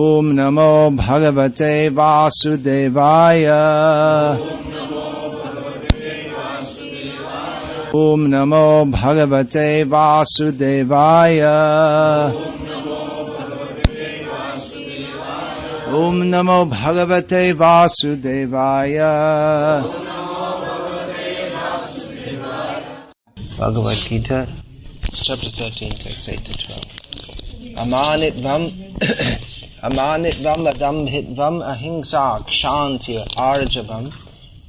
Om Namo Bhagavate Vasudevaya. Om Namo Bhagavate Vasudevaya. Om Namo Bhagavate Vasudevaya. Bhagavad-gita, chapter 13, text 8 to 12. Amanitvam Amanitvam adamhitvam ahimsa kshantir arjavam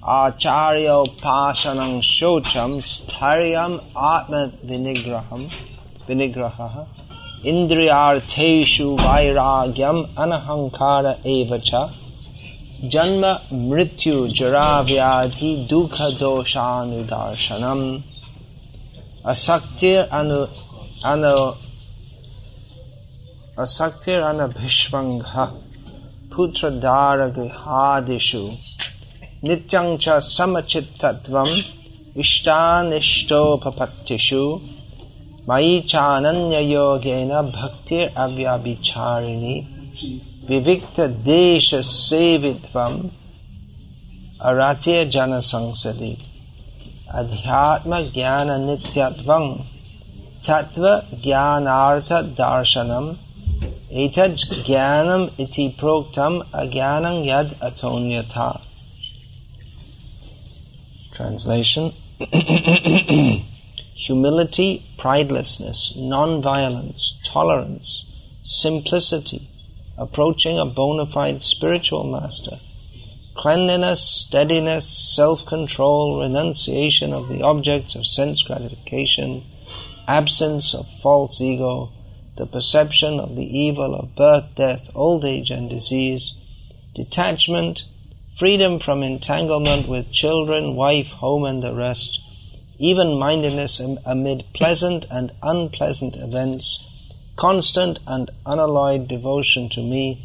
acharyo pasanam shocham stharyam atma vinigraha indriyarteshu vairagyam anahankara evacha janma mrityu jara vyadhi dukha doshanudarshanam asaktir Asaktir anabhishvangha putra dara grihadishu nityang cha samachittatvam ishtanishtopapatishu mai chananya yogena bhaktir avyabhicharini vivikta desha sevitvam aratir jana sangsadi adhyatma jnana nityatvam tattva jnanartha darshanam Etaj jnanam iti proktam ajnanam yad atonyata. Translation. Humility, pridelessness, non-violence, tolerance, simplicity, approaching a bona fide spiritual master, cleanliness, steadiness, self-control, renunciation of the objects of sense gratification, absence of false ego, the perception of the evil of birth, death, old age and disease, detachment, freedom from entanglement with children, wife, home and the rest, even-mindedness amid pleasant and unpleasant events, constant and unalloyed devotion to me,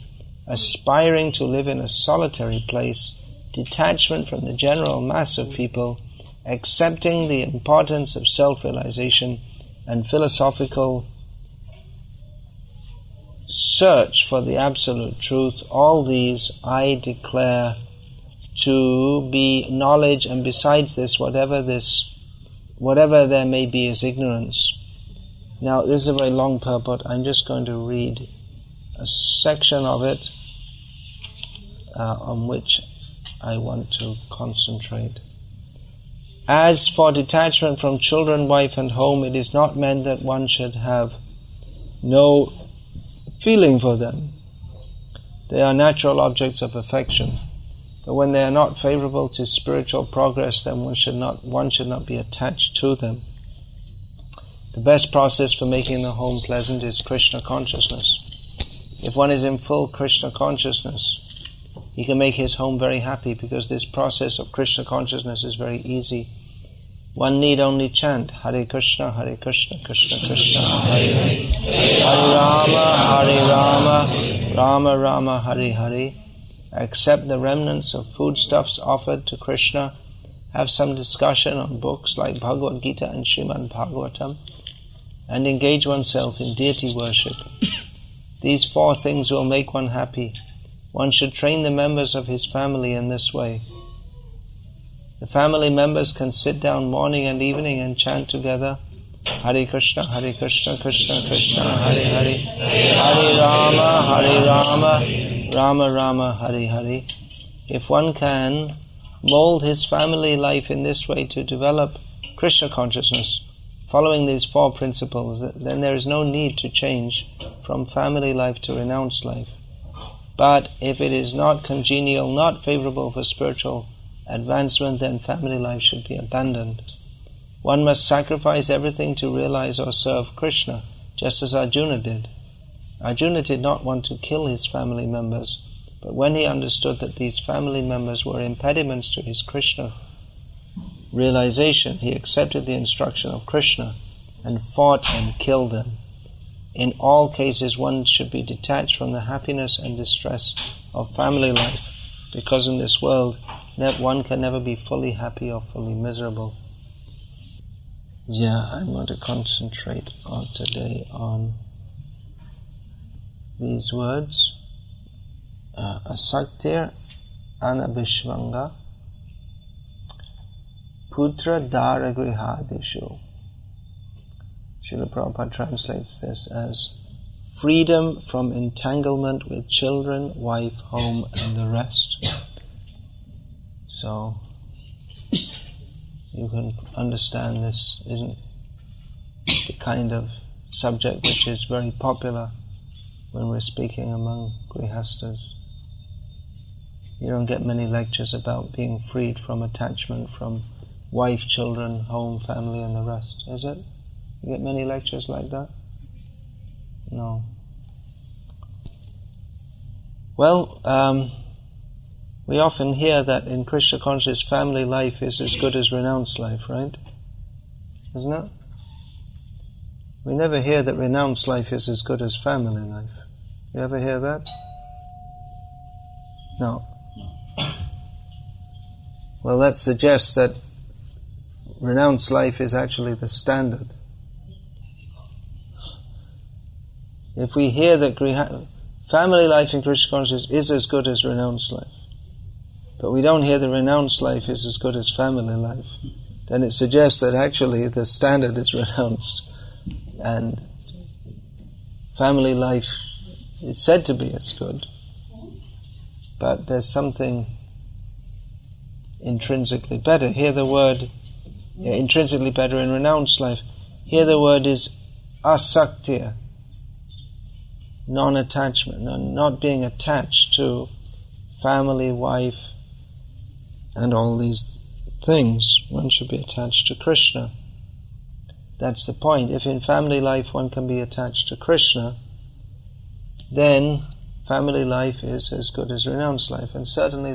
aspiring to live in a solitary place, detachment from the general mass of people, accepting the importance of self-realization and philosophical search for the absolute truth, all these I declare to be knowledge, and besides this, whatever there may be is ignorance. Now, this is a very long purport. I'm just going to read a section of it on which I want to concentrate. As for detachment from children, wife and home, it is not meant that one should have no feeling for them. They are natural objects of affection, but when they are not favorable to spiritual progress, then one should not be attached to them. The best process for making the home pleasant is Krishna consciousness. If one is in full Krishna consciousness, he can make his home very happy, because this process of Krishna consciousness is very easy. One need only chant Hare Krishna, Krishna Krishna, Hare Hare, Hare Rama, Rama Rama, Hare Hare. Accept the remnants of foodstuffs offered to Krishna. Have some discussion on books like Bhagavad-gita and Srimad Bhagavatam, and engage oneself in deity worship. These 4 things will make one happy. One should train the members of his family in this way. The family members can sit down morning and evening and chant together Hare Krishna, Krishna Krishna, Hare Hare, Hare Rama, Rama Rama, Hare Hare. If one can mold his family life in this way to develop Krishna consciousness, following these 4 principles, then there is no need to change from family life to renounced life. But if it is not congenial, not favorable for spiritual advancement, then family life should be abandoned. One must sacrifice everything to realize or serve Krishna, just as Arjuna did. Arjuna did not want to kill his family members, but when he understood that these family members were impediments to his Krishna realization, he accepted the instruction of Krishna and fought and killed them. In all cases, one should be detached from the happiness and distress of family life, because in this world, one can never be fully happy or fully miserable. I'm going to concentrate today on these words. asaktir anabhishvanga putra dara grihadishu. Srila Prabhupada translates this as freedom from entanglement with children, wife, home, and the rest. So, you can understand this isn't the kind of subject which is very popular when we're speaking among grihastas. You don't get many lectures about being freed from attachment from wife, children, home, family, and the rest, is it? You get many lectures like that? No. Well, we often hear that in Krishna consciousness family life is as good as renounced life, right? Isn't it? We never hear that renounced life is as good as family life. You ever hear that? No. Well, that suggests that renounced life is actually the standard. If we hear that family life in Krishna consciousness is as good as renounced life, but we don't hear that renounced life is as good as family life, then it suggests that actually the standard is renounced, and family life is said to be as good, but there's something intrinsically better. Hear the word intrinsically better in renounced life. Here the word is asaktir, non-attachment, not being attached to family, wife, and all these things. One should be attached to Krishna. That's the point. If in family life one can be attached to Krishna, then family life is as good as renounced life. And certainly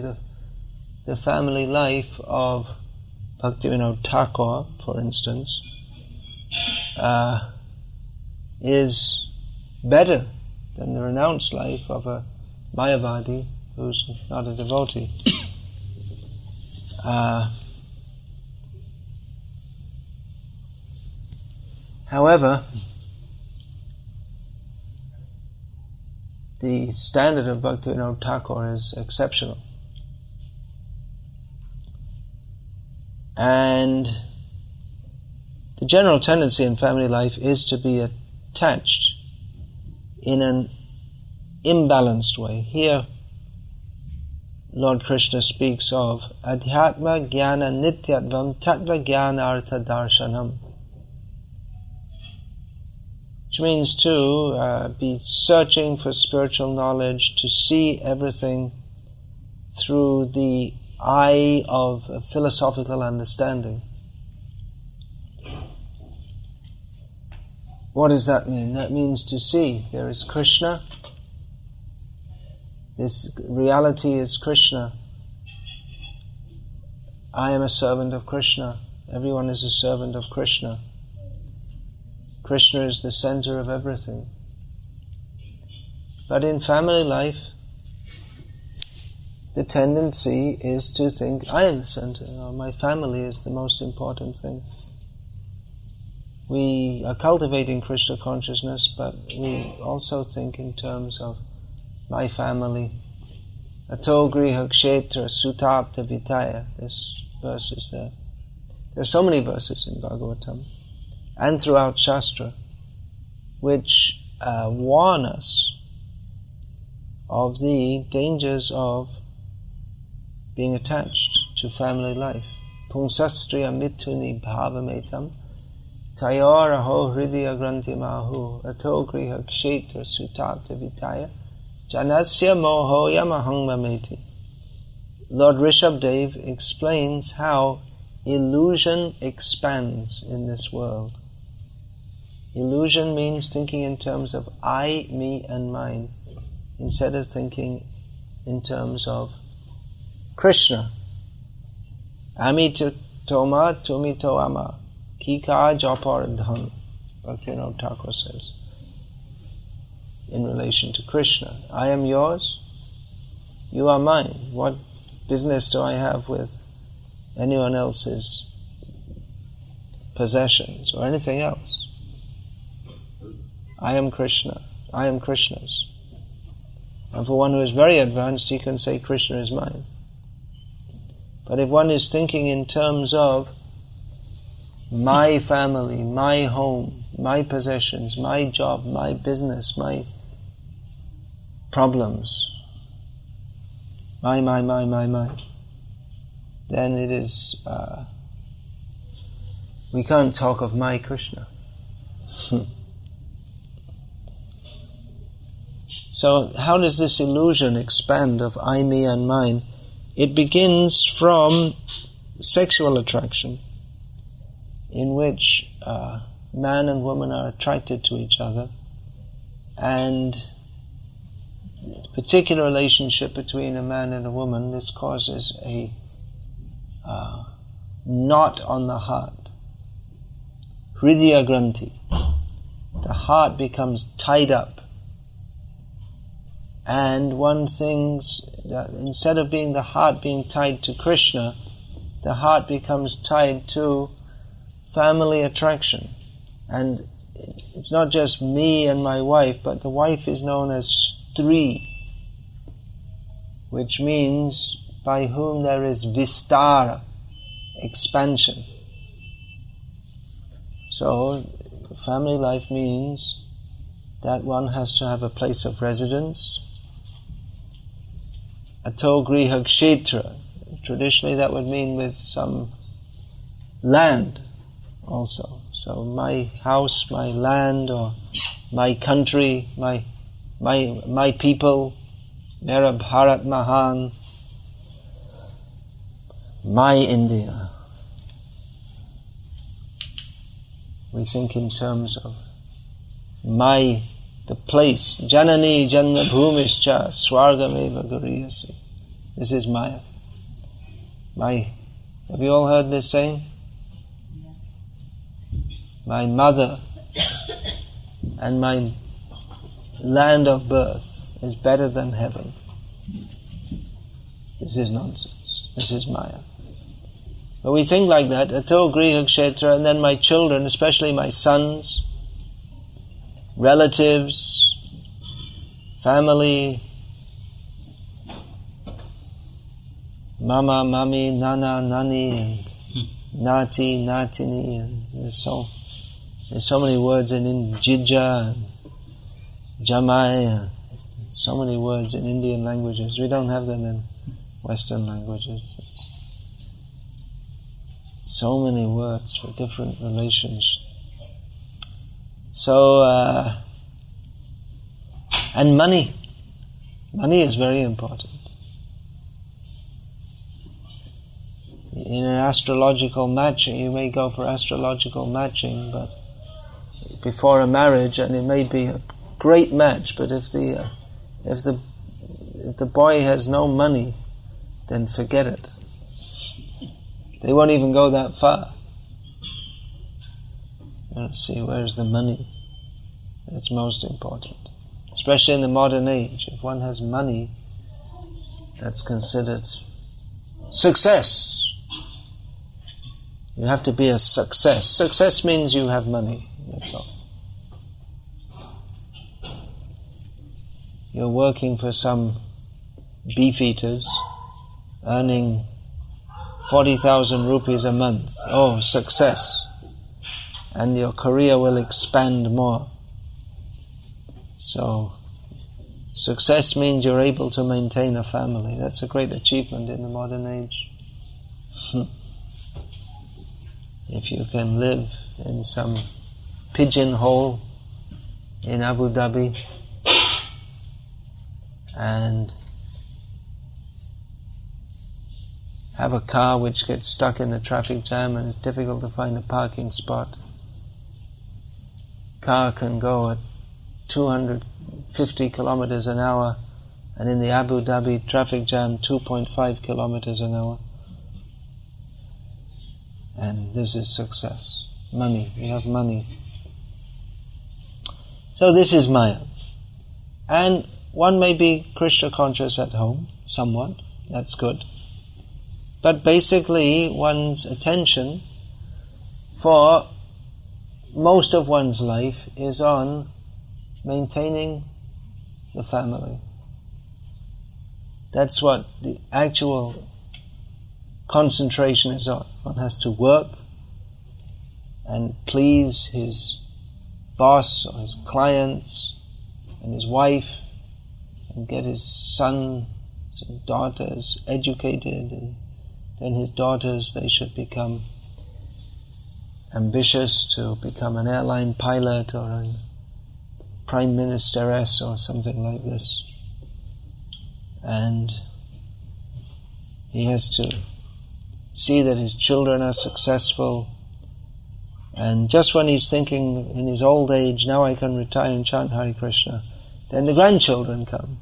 the family life of Bhaktivinoda Thakur, for instance, is better than the renounced life of a Mayavadi who's not a devotee. However, the standard of Bhaktivinoda Thakur is exceptional. And the general tendency in family life is to be attached in an imbalanced way. Here, Lord Krishna speaks of Adhyatma Jnana Nityatvam Tattva Jnana Artha Darshanam, which means to be searching for spiritual knowledge, to see everything through the eye of philosophical understanding. What does that mean? That means to see there is Krishna. This reality is Krishna. I am a servant of Krishna. Everyone is a servant of Krishna. Krishna is the center of everything. But in family life, the tendency is to think, I am the center, or my family is the most important thing. We are cultivating Krishna consciousness, but we also think in terms of my family. Ato griha kshetra sutapta vitaya. This verse is there. There are so many verses in Bhagavatam and throughout Shastra which warn us of the dangers of being attached to family life. Pungsastriya mituni bhavametam tayaraho hridya grantimahu ato griha kshetra sutapta vitaya janasya mohoya mahangmameti. Lord Rishabdev explains how illusion expands in this world. Illusion means thinking in terms of I, me, and mine, instead of thinking in terms of Krishna. Ami to toma, tumi to ama, kika japardhan, Bhaktivinoda Thakur says, in relation to Krishna. I am yours, you are mine. What business do I have with anyone else's possessions or anything else? I am Krishna. I am Krishna's. And for one who is very advanced, he can say Krishna is mine. But if one is thinking in terms of my family, my home, my possessions, my job, my business, my problems, my, then it is, we can't talk of my Krishna. So how does this illusion expand of I, me and mine? It begins from sexual attraction, in which man and woman are attracted to each other, and particular relationship between a man and a woman, this causes a knot on the heart. Hridaya Granthi. The heart becomes tied up. And one thinks that instead of being the heart being tied to Krishna, the heart becomes tied to family attraction. And it's not just me and my wife, but the wife is known as Stri, which means by whom there is vistara, expansion. So family life means that one has to have a place of residence. Ato griha kshetra. Traditionally that would mean with some land also. So my house, my land, or my country, my people, Mera Bharat Mahan, my India. We think in terms of the place. Janani janma bhumischa swargameva gariyasi. This is Maya. Have you all heard this saying? My mother and my land of birth is better than heaven. This is nonsense. This is Maya. But we think like that, ato griha kshetra, and then my children, especially my sons, relatives, family, mama, mami, nana, nani, and nati, natini, and there's so many words in Jija, and Jamai, so many words in Indian languages. We don't have them in Western languages. So many words for different relations. So, and money. Money is very important. In an astrological matching, you may go for astrological matching, but before a marriage, and it may be a great match, but if the boy has no money, then forget it. They won't even go that far. Let's see, where's the money? That's most important. Especially in the modern age. If one has money, that's considered success. You have to be a success. Success means you have money. That's all. You're working for some beefeaters, earning 40,000 rupees a month. Oh, success. And your career will expand more. So, success means you're able to maintain a family. That's a great achievement in the modern age. If you can live in some pigeonhole in Abu Dhabi and have a car which gets stuck in the traffic jam and it's difficult to find a parking spot. Car can go at 250 kilometers an hour, and in the Abu Dhabi traffic jam 2.5 kilometers an hour. And this is success. Money. You have money. So this is Maya. And one may be Krishna conscious at home, somewhat. That's good. But basically one's attention for most of one's life is on maintaining the family. That's what the actual concentration is on. One has to work and please his boss or his clients and his wife and get his sons and daughters educated, and then his daughters, they should become ambitious to become an airline pilot or a prime ministeress or something like this. And he has to see that his children are successful. And just when he's thinking in his old age, now I can retire and chant Hare Krishna, then the grandchildren come.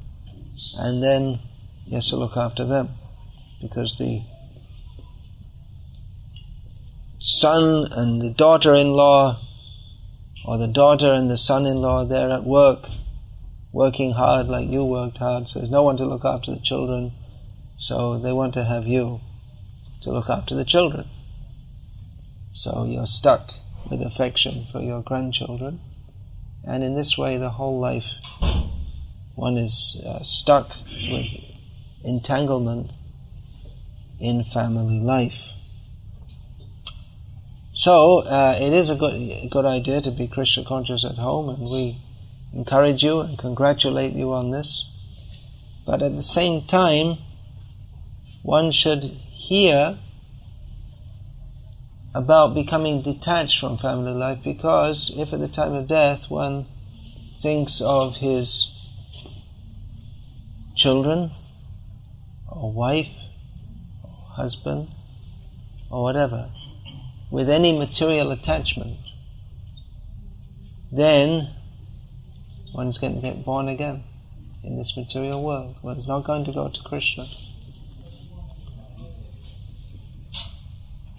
And then he has to look after them, because the son and the daughter-in-law, or the daughter and the son-in-law, they're at work, working hard like you worked hard, so there's no one to look after the children, so they want to have you to look after the children. So you're stuck with affection for your grandchildren, and in this way the whole life one is stuck with entanglement in family life. So it is a good idea to be Krishna conscious at home, and we encourage you and congratulate you on this. But at the same time, one should hear about becoming detached from family life, because if at the time of death one thinks of his children or wife or husband or whatever with any material attachment, then one's going to get born again in this material world. One's not going to go to Krishna.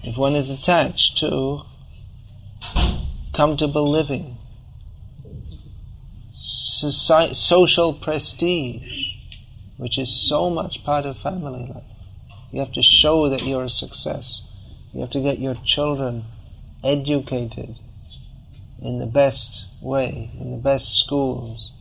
If one is attached to comfortable living, social prestige, which is so much part of family life, you have to show that you're a success. You have to get your children educated in the best way, in the best schools.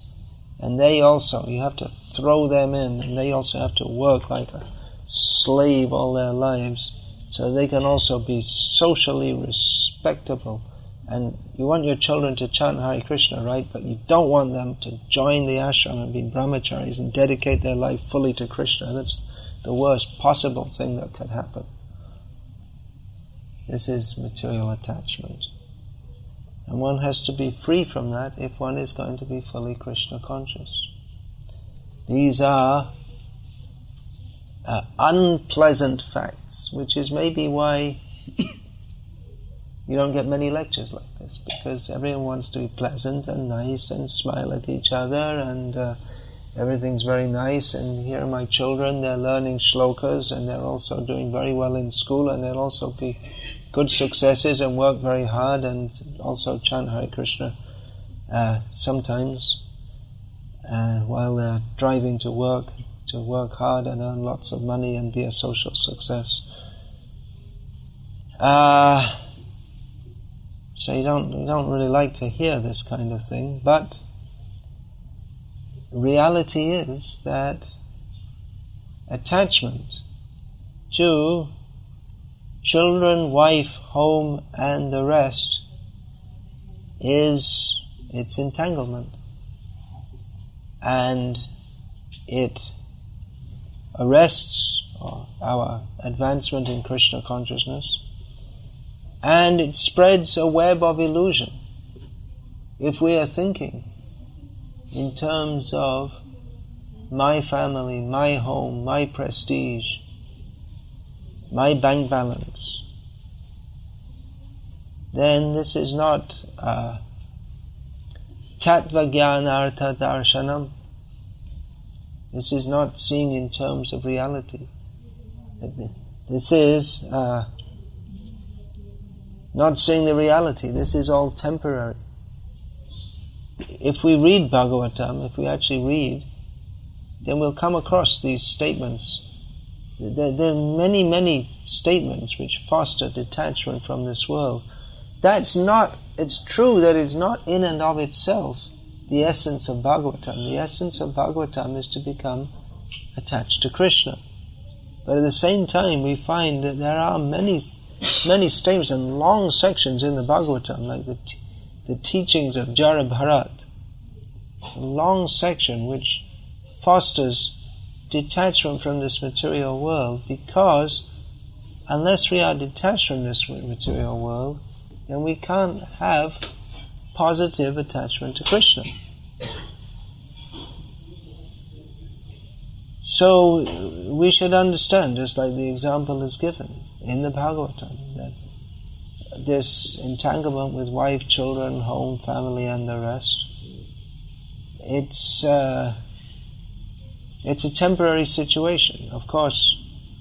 And they also, you have to throw them in, and they also have to work like a slave all their lives, so they can also be socially respectable. And you want your children to chant Hare Krishna, right? But you don't want them to join the ashram and be brahmacharis and dedicate their life fully to Krishna. That's the worst possible thing that could happen. This is material attachment. And one has to be free from that if one is going to be fully Krishna conscious. These are unpleasant facts, which is maybe why you don't get many lectures like this, because everyone wants to be pleasant and nice and smile at each other, and everything's very nice, and here are my children, they're learning shlokas, and they're also doing very well in school, and they'll also be good successes and work very hard and also chant Hare Krishna sometimes while they're driving to work hard and earn lots of money and be a social success. So you don't really like to hear this kind of thing, but reality is that attachment to children, wife, home, and the rest is its entanglement, and it arrests our advancement in Krishna consciousness, and it spreads a web of illusion. If we are thinking in terms of my family, my home, my prestige, my bank balance, then this is not tattva jnanartha darshanam. This is not seeing in terms of reality. This is not seeing the reality. This is all temporary. If we read Bhagavatam, if we actually read, then we'll come across these statements. There are many, many statements which foster detachment from this world. It's true that it's not in and of itself the essence of Bhagavatam. The essence of Bhagavatam is to become attached to Krishna. But at the same time, we find that there are many statements and long sections in the Bhagavatam, like the teachings of Jara Bharat, a long section which fosters detachment from this material world, because unless we are detached from this material world, then we can't have positive attachment to Krishna. So we should understand, just like the example is given in the Bhagavatam, that this entanglement with wife, children, home, family and the rest, it's a temporary situation. Of course,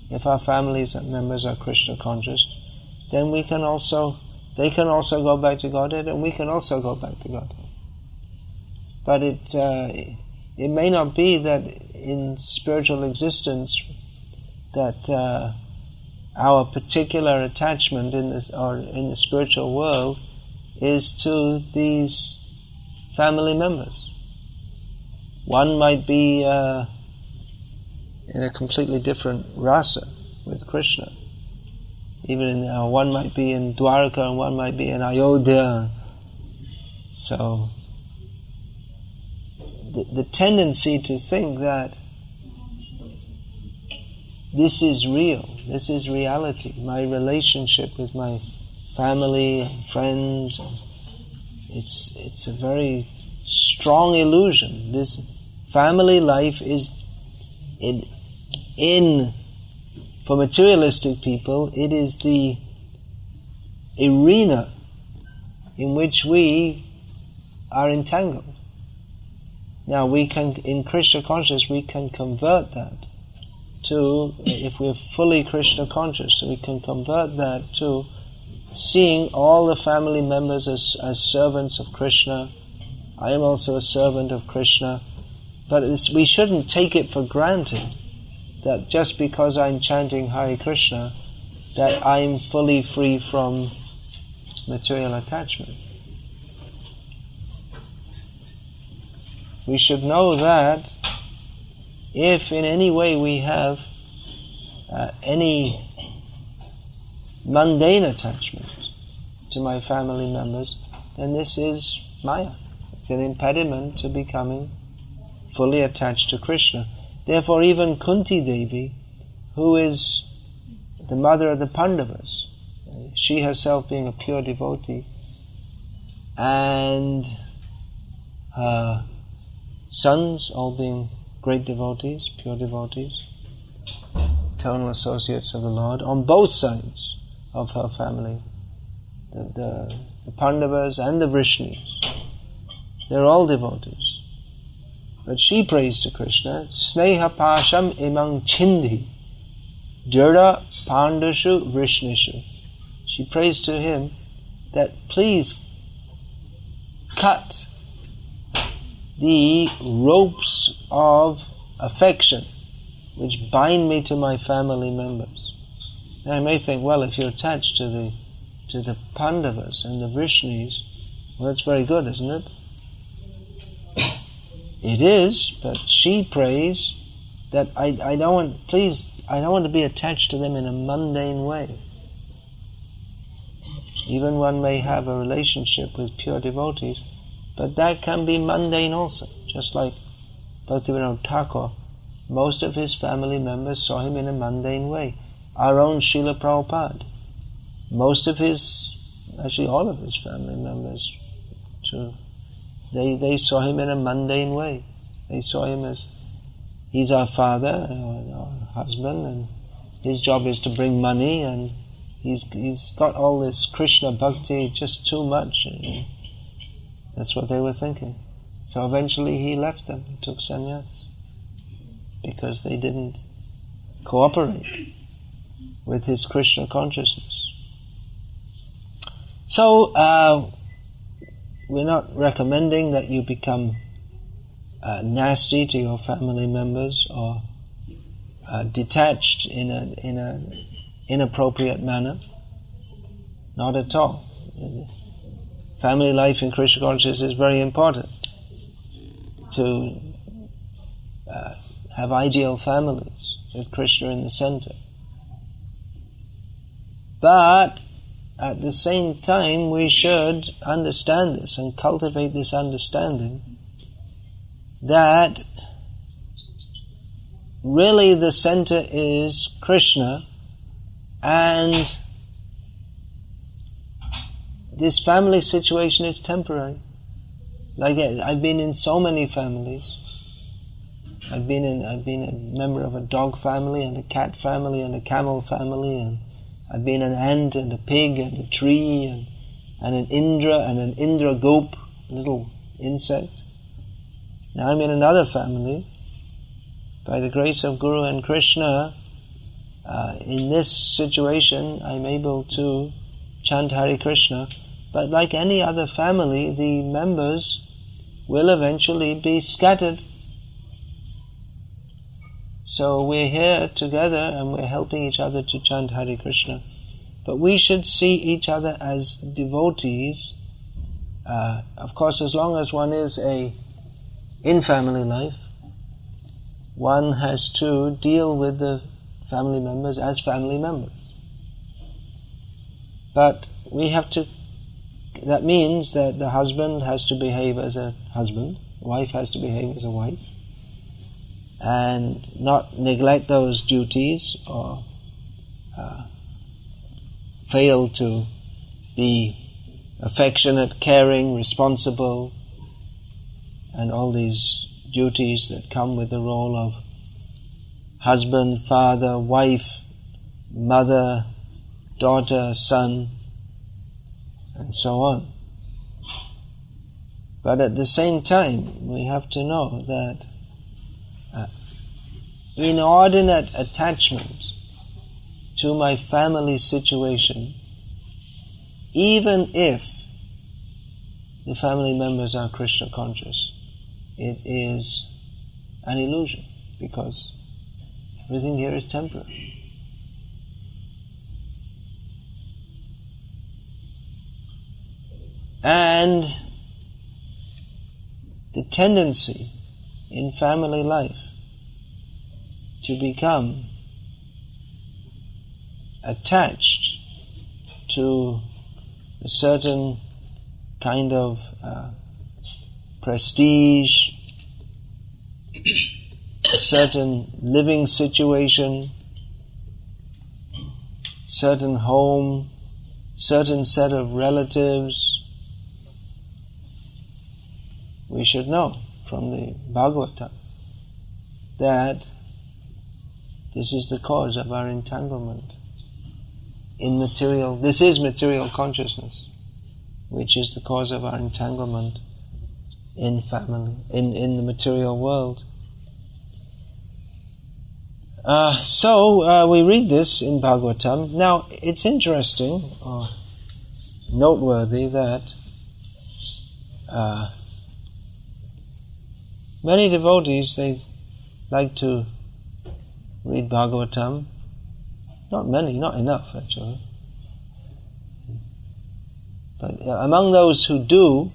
if our families and members are Krishna conscious, then they can also go back to Godhead, and we can also go back to Godhead. But it may not be that in spiritual existence that our particular attachment in the spiritual world is to these family members. One might be in a completely different rasa with Krishna. One might be in Dwarka and one might be in Ayodhya. So the tendency to think that this is real, this is reality, my relationship with my family and friends, it's a very strong illusion. This family life is for materialistic people, it is the arena in which we are entangled. Now in Krishna consciousness, we can convert that to, if we're fully Krishna conscious, we can convert that to seeing all the family members as servants of Krishna. I am also a servant of Krishna. But we shouldn't take it for granted that just because I'm chanting Hare Krishna, that I'm fully free from material attachment. We should know that if in any way we have any mundane attachment to my family members, then this is Maya. It's an impediment to becoming fully attached to Krishna. Therefore, even Kunti Devi, who is the mother of the Pandavas, she herself being a pure devotee, and her sons all being great devotees, pure devotees, eternal associates of the Lord, on both sides of her family, the Pandavas and the Vrishnis, they're all devotees. But she prays to Krishna, Sneha Pasham Imang Chindhi, Dura Pandashu Vrishnishu. She prays to him that please cut the ropes of affection which bind me to my family members. Now I may think, well, if you're attached to the Pandavas and the Vrishnis, well, that's very good, isn't it? It is, but she prays that I don't want to be attached to them in a mundane way. Even one may have a relationship with pure devotees, but that can be mundane also. Just like Bhaktivinoda Thakur, most of his family members saw him in a mundane way. Our own Srila Prabhupada, actually all of his family members too, they saw him in a mundane way. They saw him as, he's our father, our husband, and his job is to bring money, and he's got all this Krishna bhakti, just too much. That's what they were thinking. So eventually he left them, he took sannyas, because they didn't cooperate with his Krishna consciousness. So, we're not recommending that you become nasty to your family members or detached in an inappropriate manner. Not at all. Family life in Krishna consciousness is very important. To have ideal families with Krishna in the center. But at the same time, we should understand this and cultivate this understanding that really the center is Krishna, and this family situation is temporary. Like, I've been in so many families. I've been a member of a dog family and a cat family and a camel family, and I've been an ant and a pig and a tree and an Indra and an Indra goop, a little insect. Now I'm in another family. By the grace of Guru and Krishna, in this situation I'm able to chant Hare Krishna. But like any other family, the members will eventually be scattered. So we're here together and we're helping each other to chant Hare Krishna. But we should see each other as devotees. Of course, as long as one is in family life, one has to deal with the family members as family members. But we have to, that means that the husband has to behave as a husband, the wife has to behave as a wife, and not neglect those duties or fail to be affectionate, caring, responsible, and all these duties that come with the role of husband, father, wife, mother, daughter, son, and so on. But at the same time, we have to know that inordinate attachment to my family situation, even if the family members are Krishna conscious, it is an illusion, because everything here is temporary. And the tendency in family life to become attached to a certain kind of prestige, a certain living situation, certain home, certain set of relatives. We should know from the Bhagavad-gita that this is the cause of our entanglement in material. This is material consciousness, which is the cause of our entanglement in family, in the material world. So we read this in Bhagavatam. Now, it's interesting or noteworthy that many devotees, they like to read Bhagavatam. Not many, not enough actually. But among those who do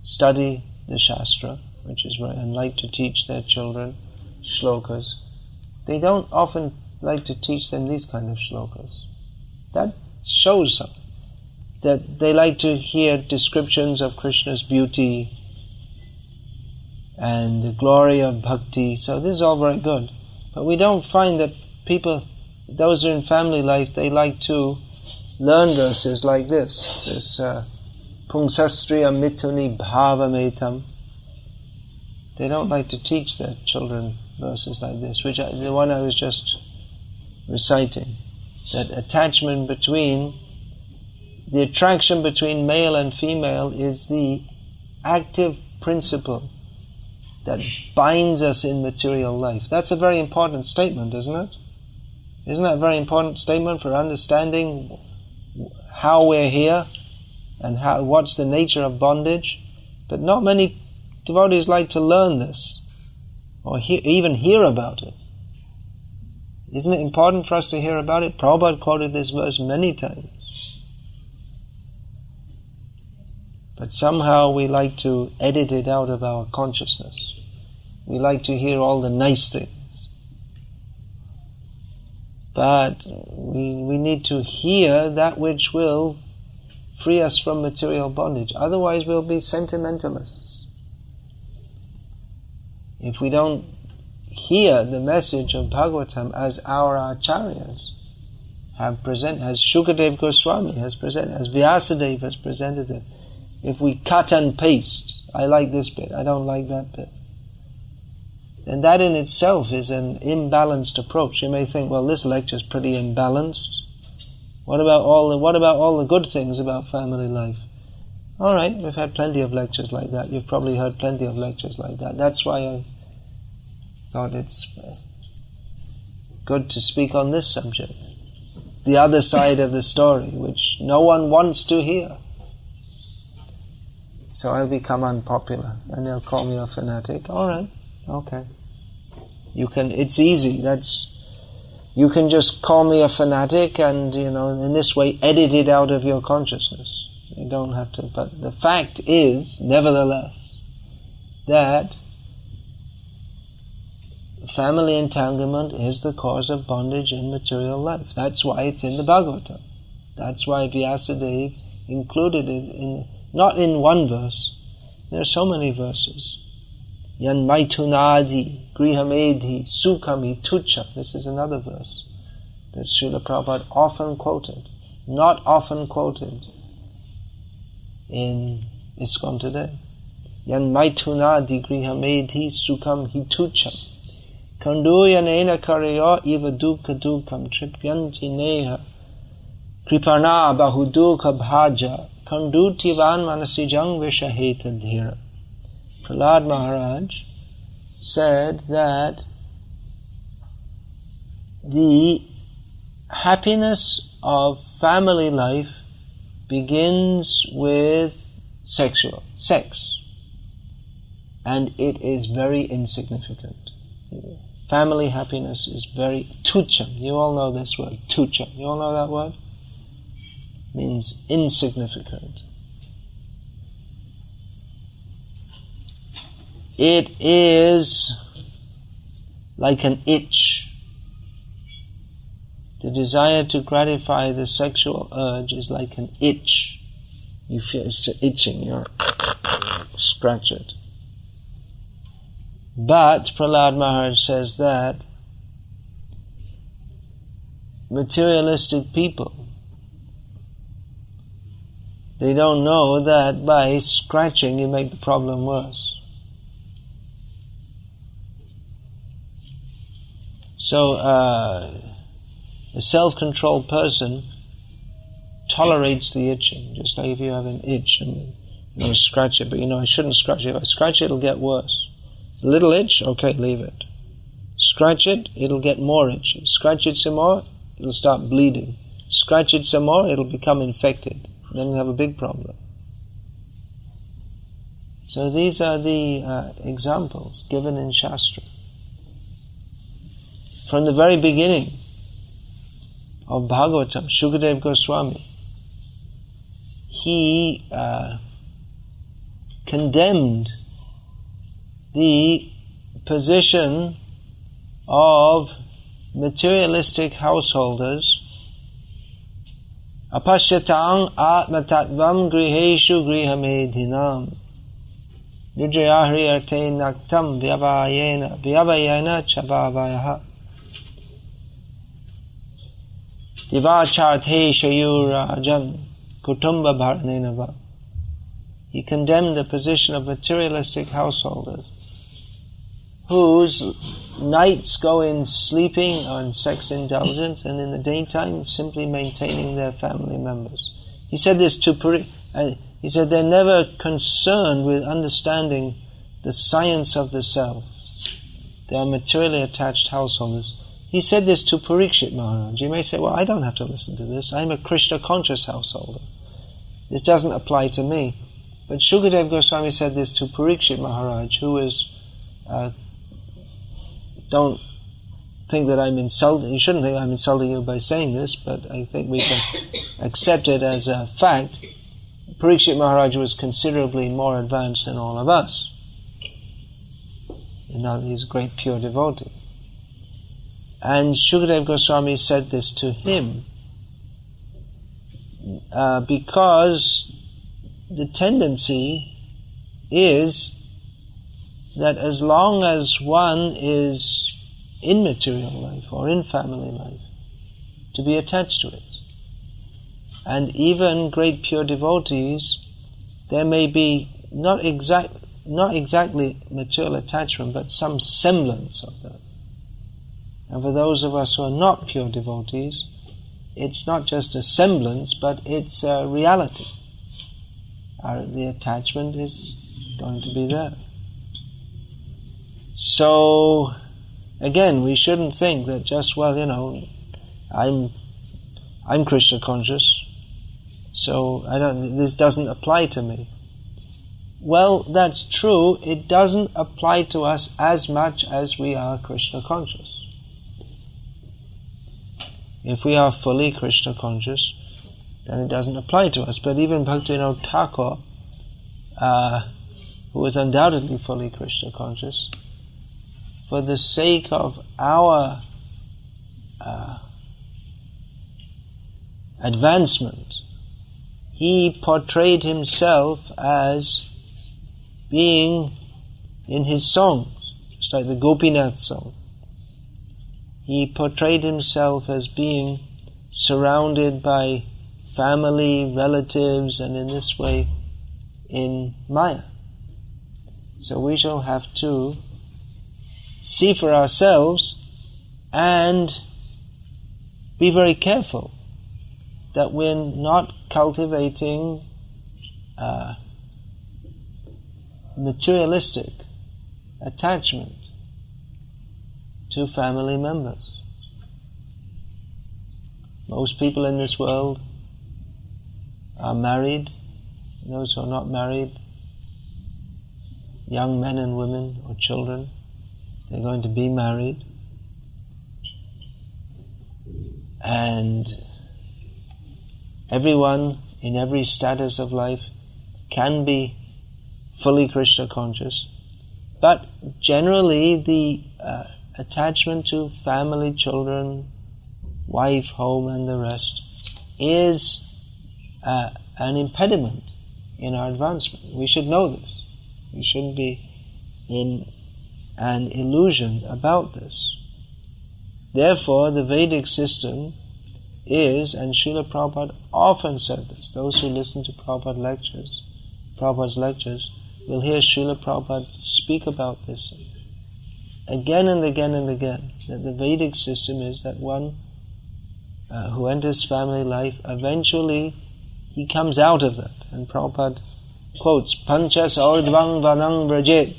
study the Shastra, which is right, and like to teach their children shlokas, they don't often like to teach them these kind of shlokas. That shows something. That they like to hear descriptions of Krishna's beauty and the glory of Bhakti. So this is all very good. But we don't find that people, those who are in family life, they like to learn verses like this Pungsastriya Mituni Bhavametam. They don't like to teach their children verses like this, which the one I was just reciting. That attachment between, the attraction between male and female is the active principle that binds us in material life. That's a very important statement, isn't it? Isn't that a very important statement for understanding how we're here and what's the nature of bondage? But not many devotees like to learn this or even hear about it. Isn't it important for us to hear about it? Prabhupada quoted this verse many times. But somehow we like to edit it out of our consciousness. We like to hear all the nice things. But we need to hear that which will free us from material bondage. Otherwise we'll be sentimentalists. If we don't hear the message of Bhagavatam as our acharyas have presented, as Shukadev Goswami has presented, as Vyasadeva has presented it, if we cut and paste, I like this bit, I don't like that bit, then that in itself is an imbalanced approach. You may think, well, this lecture is pretty imbalanced. What about all the good things about family life? All right, we've had plenty of lectures like that. You've probably heard plenty of lectures like that. That's why I thought it's good to speak on this subject, the other side of the story, which no one wants to hear. So I'll become unpopular, and they'll call me a fanatic. All right, okay. It's easy. You can just call me a fanatic and, in this way edit it out of your consciousness. You don't have to. But the fact is, nevertheless, that family entanglement is the cause of bondage in material life. That's why it's in the Bhagavatam. That's why Vyasadeva included it not in one verse. There are so many verses. Yan maitunadi, grihamedhi, sukhami, tucha. This is another verse that Srila Prabhupada often quoted, not often quoted in ISKCON today. Yan maitunadi, grihamedhi, sukham hitucha. Kanduyanena karyo iva dukha dukham tripyanti neha kriparna bahudukha bhaja kandutivan manasijang vishaheta dhira. Prahlad Maharaj said that the happiness of family life begins with sex, and it is very insignificant. Family happiness is very tucham. You all know this word, tucham. You all know that word? It means insignificant. It is like an itch. The desire to gratify the sexual urge is like an itch. You feel it's itching, you scratch it. But Prahlad Maharaj says that materialistic people, they don't know that by scratching you make the problem worse. So a self-controlled person tolerates the itching, just like if you have an itch and you scratch it, but I shouldn't scratch it. If I scratch it, it'll get worse. A little itch, okay, leave it. Scratch it, it'll get more itchy. Scratch it some more, it'll start bleeding. Scratch it some more, it'll become infected. Then you have a big problem. So these are the examples given in Shastra. From the very beginning of Bhagavatam, Shukadev Goswami, he condemned the position of materialistic householders. Apashyatang atmatatvam griheshu grihamedhinam yujayahri arte naktam vyavayena chavavayaha divacharthe shayurajan kutumba bharanenava. He condemned the position of materialistic householders whose nights go in sleeping or in sex indulgence, and in the daytime simply maintaining their family members. He said this he said they're never concerned with understanding the science of the self. They are materially attached householders. He said this to Parikshit Maharaj. You may say, well, I don't have to listen to this. I'm a Krishna conscious householder. This doesn't apply to me. But Shukadev Goswami said this to Parikshit Maharaj, who is don't think that I'm insulting. You shouldn't think I'm insulting you by saying this, but I think we can accept it as a fact. Parikshit Maharaj was considerably more advanced than all of us. He's a great pure devotee. And Shukadeva Goswami said this to him because the tendency is that as long as one is in material life or in family life, to be attached to it. And even great pure devotees, there may be not exactly material attachment, but some semblance of that. And for those of us who are not pure devotees, it's not just a semblance, but it's a reality. The attachment is going to be there. So, again, we shouldn't think that just, I'm Krishna conscious, so this doesn't apply to me. Well, that's true. It doesn't apply to us as much as we are Krishna conscious. If we are fully Krishna conscious, then it doesn't apply to us. But even Bhaktivinoda Thakur, who was undoubtedly fully Krishna conscious, for the sake of our advancement, he portrayed himself as being in his songs, just like the Gopinath song. He portrayed himself as being surrounded by family, relatives, and in this way in Maya. So we shall have to see for ourselves and be very careful that we're not cultivating materialistic attachment to family members. Most people in this world are married. Those who are not married, young men and women or children, they're going to be married. And everyone in every status of life can be fully Krishna conscious, but generally the attachment to family, children, wife, home and the rest is an impediment in our advancement. We should know this. We shouldn't be in an illusion about this. Therefore, the Vedic system is, and Srila Prabhupada often said this, those who listen to Prabhupada's lectures will hear Srila Prabhupada speak about this again and again and again, that the Vedic system is that one who enters family life, eventually he comes out of that. And Prabhupada quotes, Panchas ordvang vanang vrajet.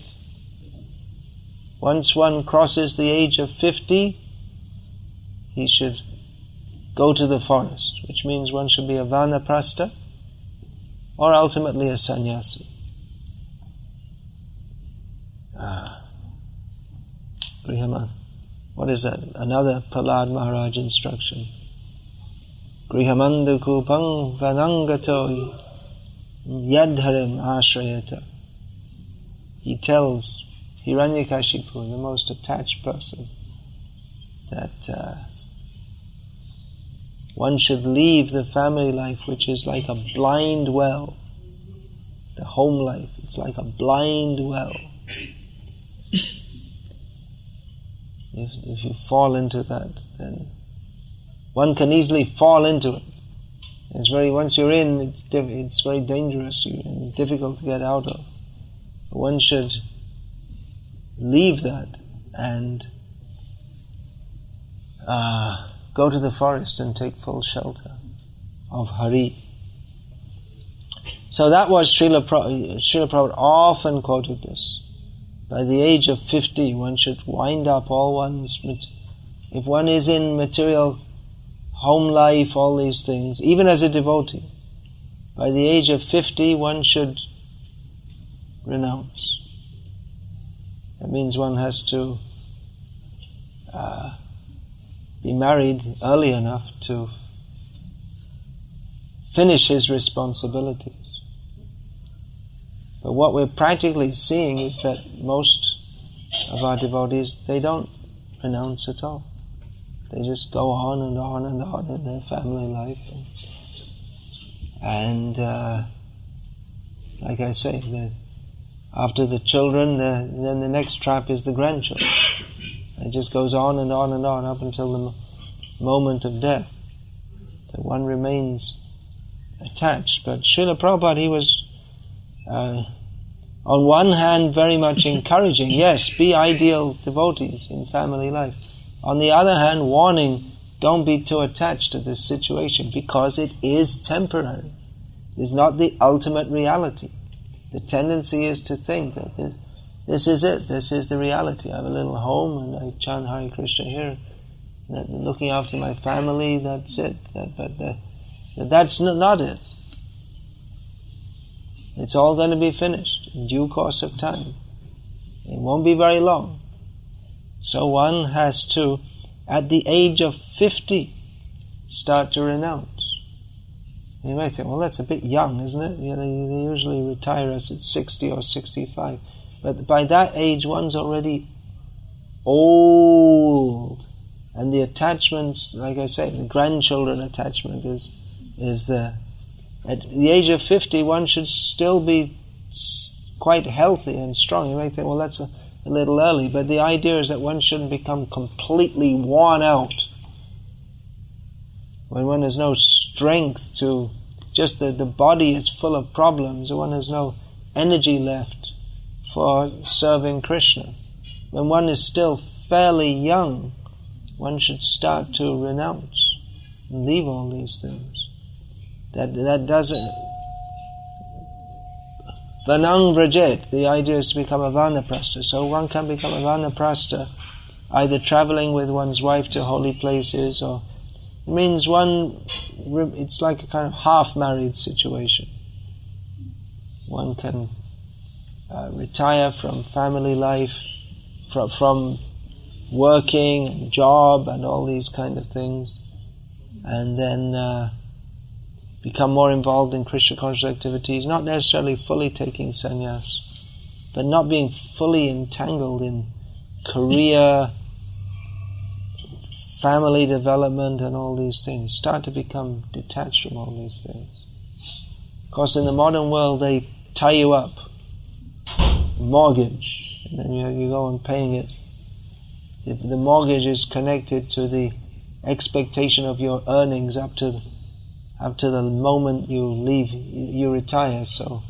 Once one crosses the age of 50, he should go to the forest, which means one should be a vanaprastha or ultimately a sannyasi. Grihaman. What is that? Another Prahlad Maharaj instruction. Grihamandu kupang vanangatoi yadharim ashrayata. He tells Hiranyakashipu, the most attached person, that one should leave the family life, which is like a blind well. The home life, it's like a blind well. If you fall into that, then one can easily fall into it. Once you're in, it's very dangerous and difficult to get out of. One should leave that and go to the forest and take full shelter of Hari. So that was Srila Prabhupada often quoted this. By the age of 50, one should wind up all one's... If one is in material home life, all these things, even as a devotee, by the age of 50, one should renounce. That means one has to be married early enough to finish his responsibilities. But what we're practically seeing is that most of our devotees, they don't renounce at all. They just go on and on and on in their family life. And like I say, after the children, then the next trap is the grandchildren. It just goes on and on and on up until the moment of death. That one remains attached. But Srila Prabhupada, he was on one hand very much encouraging, yes, be ideal devotees in family life. On the other hand, warning, don't be too attached to this situation because it is temporary. It is not the ultimate reality. The tendency is to think that this is it, this is the reality. I have a little home and I chant Hare Krishna here, looking after my family, that's it. But that's not it. It's all going to be finished in due course of time. It won't be very long. So one has to, at the age of 50, start to renounce. You might think, well, that's a bit young, isn't it? Yeah, they usually retire us at 60 or 65. But by that age, one's already old. And the attachments, like I say, the grandchildren attachment is there. At the age of 50, one should still be quite healthy and strong. You might think, well, that's a little early. But the idea is that one shouldn't become completely worn out. When one has no strength to, just the body is full of problems, one has no energy left for serving Krishna. When one is still fairly young, one should start to renounce and leave all these things. That doesn't... Vanang vrajet, the idea is to become a vanaprastha. So one can become a vanaprastha either traveling with one's wife to holy places, or it means it's like a kind of half-married situation. One can retire from family life, from working and job and all these kind of things, and then become more involved in Krishna conscious activities, not necessarily fully taking sannyas, but not being fully entangled in career, family development and all these things. Start to become detached from all these things. Of course, in the modern world, they tie you up. Mortgage. And then you go on paying it. The mortgage is connected to the expectation of your earnings up to the moment you retire. So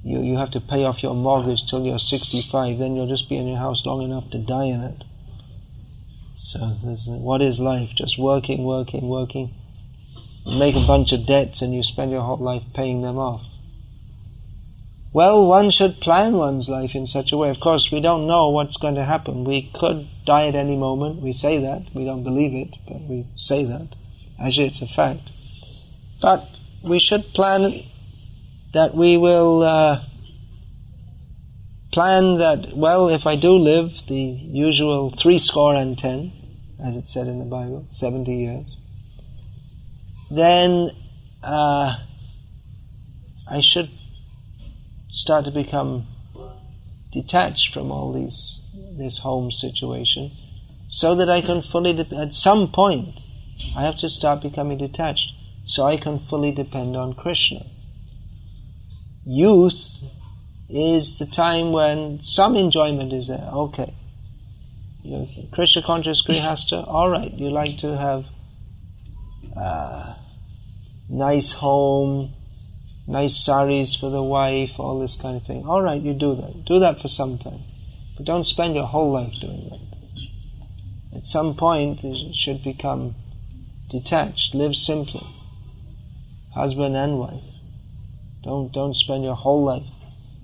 you have to pay off your mortgage till you're 65. Then you'll just be in your house long enough to die in it. So what is life? Just working. You make a bunch of debts and you spend your whole life paying them off. Well, one should plan one's life in such a way. Of course, we don't know what's going to happen. We could die at any moment. We say that. We don't believe it, but we say that. Actually, it's a fact. But we should plan that we will plan that, well, if I do live the usual 70, as it said in the Bible, 70 years, then I should start to become detached from all this home situation, so that I can fully, at some point, I have to start becoming detached, so I can fully depend on Krishna. Youth is the time when some enjoyment is there. Okay, Krishna conscious grihastha, alright, you like to have nice home, nice saris for the wife, all this kind of thing. Alright, you do that. Do that for some time. But don't spend your whole life doing that. At some point, you should become detached, live simply. Husband and wife. Don't spend your whole life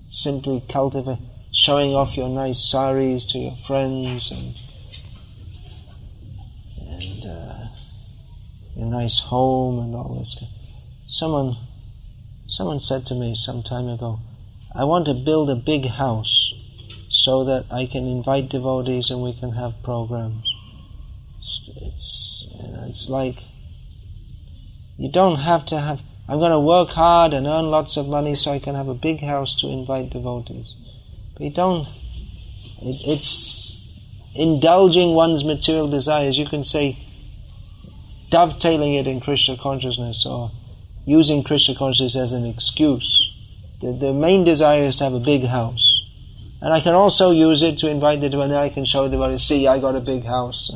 simply showing off your nice saris to your friends and your nice home and all this. Someone said to me some time ago, I want to build a big house so that I can invite devotees and we can have programs. It's like, you don't have to have, I'm going to work hard and earn lots of money so I can have a big house to invite devotees. But It's indulging one's material desires. You can say dovetailing it in Krishna consciousness, or using Krishna consciousness as an excuse. The main desire is to have a big house. And I can also use it to invite the devotee, and I can show the devotee, see, I got a big house.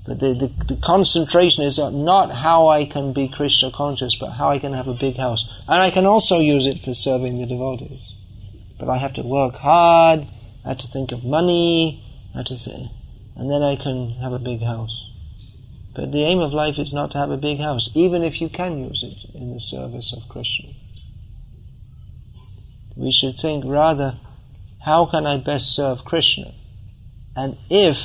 But the concentration is not how I can be Krishna conscious, but how I can have a big house. And I can also use it for serving the devotees. But I have to work hard, I have to think of money, I have to say, and then I can have a big house. But the aim of life is not to have a big house, even if you can use it in the service of Krishna. We should think rather, how can I best serve Krishna? And if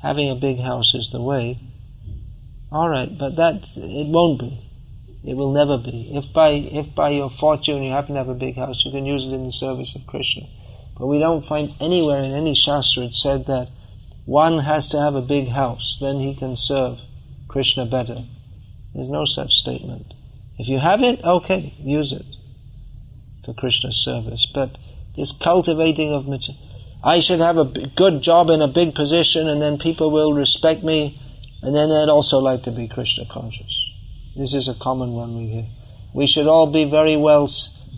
having a big house is the way, alright, but it won't be. It will never be. If by your fortune you happen to have a big house, you can use it in the service of Krishna. But we don't find anywhere in any shastra it said that one has to have a big house, then he can serve Krishna better. There's no such statement. If you have it, okay, use it for Krishna's service. But this cultivating of material, I should have a good job in a big position, and then people will respect me, and then they'd also like to be Krishna conscious. This is a common one we hear. We should all be very well,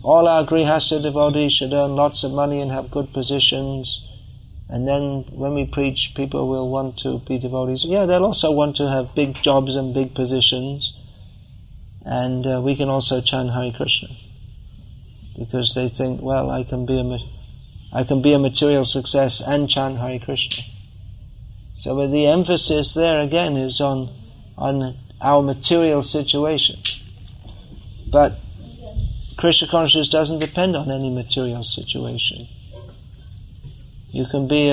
all our grihastha devotees should earn lots of money and have good positions, and then when we preach, people will want to be devotees. Yeah, they'll also want to have big jobs and big positions, and we can also chant Hare Krishna, because they think, well, I can be a material success and chant Hare Krishna. So but the emphasis there again is on our material situation. But Krishna consciousness doesn't depend on any material situation. You can be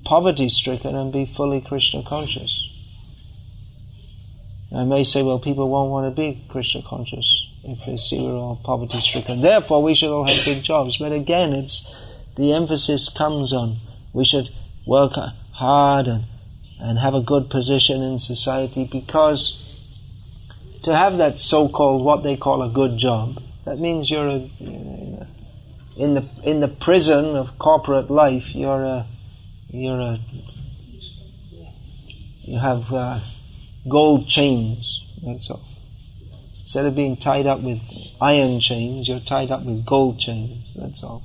poverty-stricken and be fully Krishna conscious. I may say, well, people won't want to be Krishna conscious if they see we're all poverty-stricken. Therefore, we should all have big jobs. But again, the emphasis comes on we should work hard and have a good position in society, because to have that so-called, what they call a good job, that means you're in the prison of corporate life. You have gold chains. That's all. Instead of being tied up with iron chains, you're tied up with gold chains. That's all.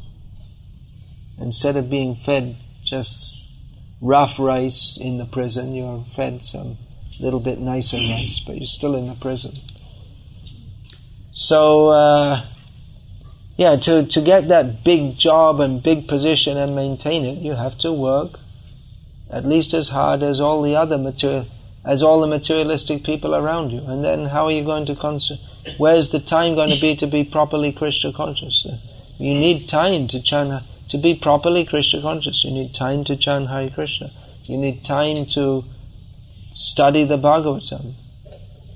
Instead of being fed just rough rice in the prison, you're fed some little bit nicer rice, but you're still in the prison. So, to get that big job and big position and maintain it, you have to work at least as hard as all the materialistic people around you. And then how are you going to where's the time going to be properly Krishna conscious? You need time to be properly Krishna conscious. You need time to chant Hare Krishna. You need time to study the Bhagavatam.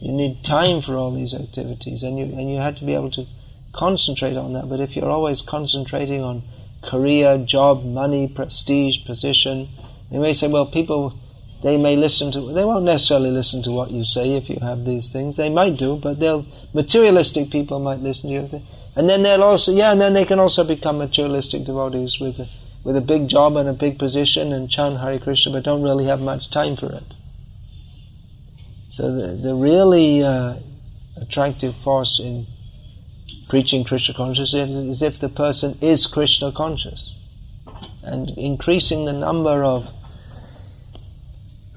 You need time for all these activities, and you have to be able to concentrate on that. But if you're always concentrating on career, job, money, prestige, position, you may say, well, people, they won't necessarily listen to what you say if you have these things. They might do, but materialistic people might listen to you. And then they can also become materialistic devotees with a big job and a big position and chant Hare Krishna, but don't really have much time for it. So the really attractive force in preaching Krishna consciousness is if the person is Krishna conscious. And increasing the number of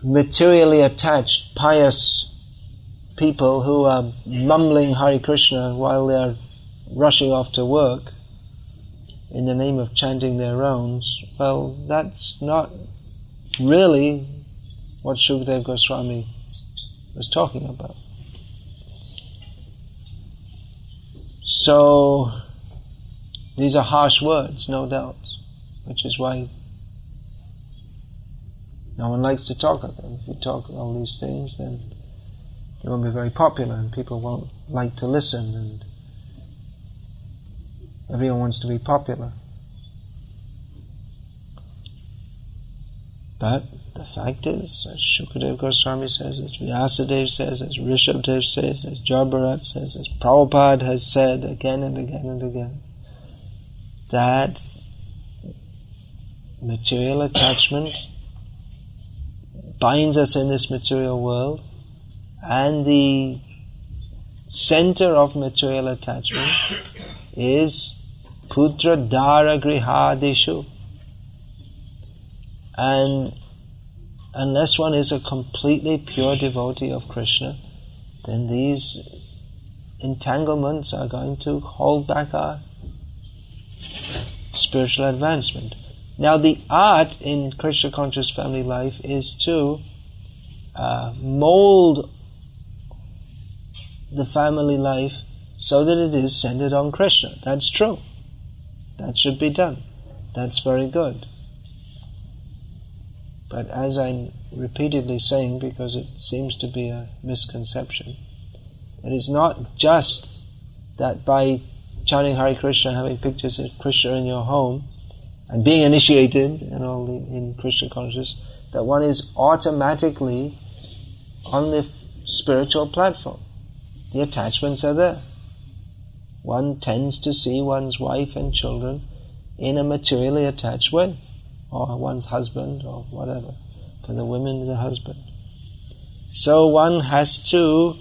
materially attached, pious people who are mumbling Hare Krishna while they're rushing off to work in the name of chanting their rounds, well, that's not really what Shukadeva Goswami was talking about. So, these are harsh words, no doubt, which is why no one likes to talk of them. If you talk all these things, then they won't be very popular, and people won't like to listen, and everyone wants to be popular. But the fact is, as Shukadeva Goswami says, as Vyasadeva says, as Rishabdev says, as Jarbharat says, as Prabhupada has said again and again and again, that material attachment binds us in this material world, and the center of material attachment is putra dara grihadeshu. And unless one is a completely pure devotee of Krishna, then these entanglements are going to hold back our spiritual advancement. Now the art in Krishna conscious family life is to mold the family life so that it is centered on Krishna. That's true. That should be done. That's very good. But as I'm repeatedly saying, because it seems to be a misconception, it is not just that by chanting Hare Krishna, having pictures of Krishna in your home, and being initiated in Krishna consciousness, that one is automatically on the spiritual platform. The attachments are there. One tends to see one's wife and children in a materially attached way, or one's husband, or whatever. For the women, the husband. So one has to